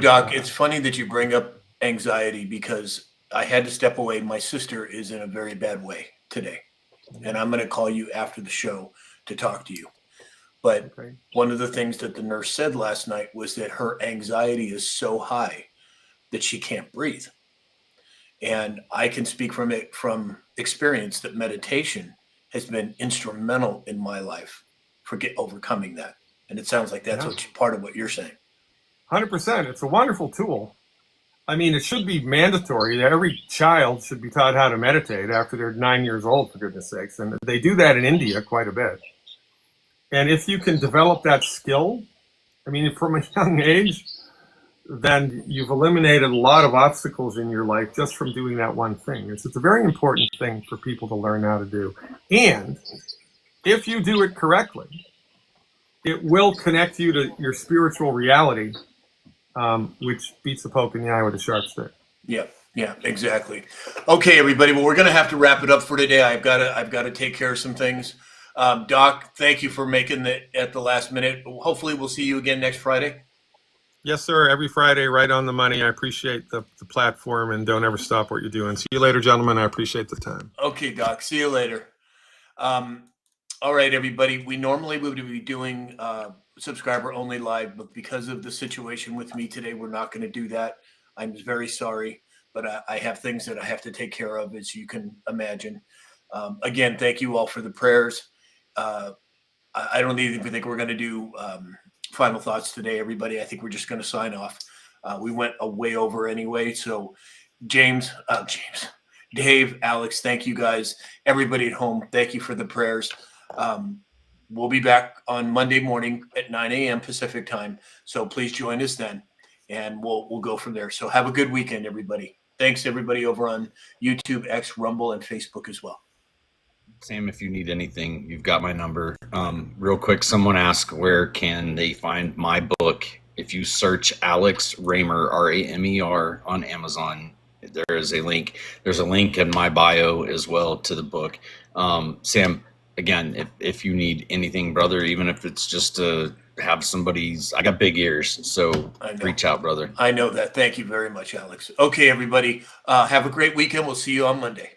[SPEAKER 1] Doc, it's funny that you bring up anxiety, because I had to step away. My sister is in a very bad way today, and I'm going to call you after the show to talk to you. But one of the things that the nurse said last night was that her anxiety is so high that she can't breathe. And I can speak from experience that meditation has been instrumental in my life for overcoming that. And it sounds like that's part of what you're saying.
[SPEAKER 4] 100%. It's a wonderful tool. I mean, it should be mandatory that every child should be taught how to meditate after they're 9 years old, for goodness sakes. And they do that in India quite a bit. And if you can develop that skill, I mean, from a young age, then you've eliminated a lot of obstacles in your life just from doing that one thing. It's a very important thing for people to learn how to do. And if you do it correctly, it will connect you to your spiritual reality, which beats the Pope in the eye with a sharp stick.
[SPEAKER 1] Yeah, exactly. Okay, everybody. Well, we're going to have to wrap it up for today. I've got to take care of some things. Doc, thank you for making it at the last minute. Hopefully we'll see you again next Friday.
[SPEAKER 4] Yes, sir. Every Friday, right on the money. I appreciate the platform, and don't ever stop what you're doing. See you later, gentlemen. I appreciate the time.
[SPEAKER 1] Okay, Doc. See you later. All right, everybody. We normally would be doing subscriber only live, but because of the situation with me today, we're not going to do that. I'm very sorry, but I have things that I have to take care of, as you can imagine. Again, thank you all for the prayers. I don't even think we're going to do final thoughts today, everybody. I think we're just going to sign off. We went way over anyway. So James, Dave, Alex, thank you guys. Everybody at home, thank you for the prayers. We'll be back on Monday morning at 9 a.m. Pacific time. So please join us then, and we'll go from there. So have a good weekend, everybody. Thanks, everybody over on YouTube, X, Rumble, and Facebook as well.
[SPEAKER 2] Sam, if you need anything, you've got my number. Real quick, someone asked where can they find my book. If you search Alex Raymer, R-A-M-E-R, on Amazon, there is a link. There's a link in my bio as well to the book. Sam, again, if you need anything, brother, even if it's just to have somebody's, I got big ears, so reach out, brother.
[SPEAKER 1] I know that. Thank you very much, Alex. Okay, everybody, have a great weekend. We'll see you on Monday.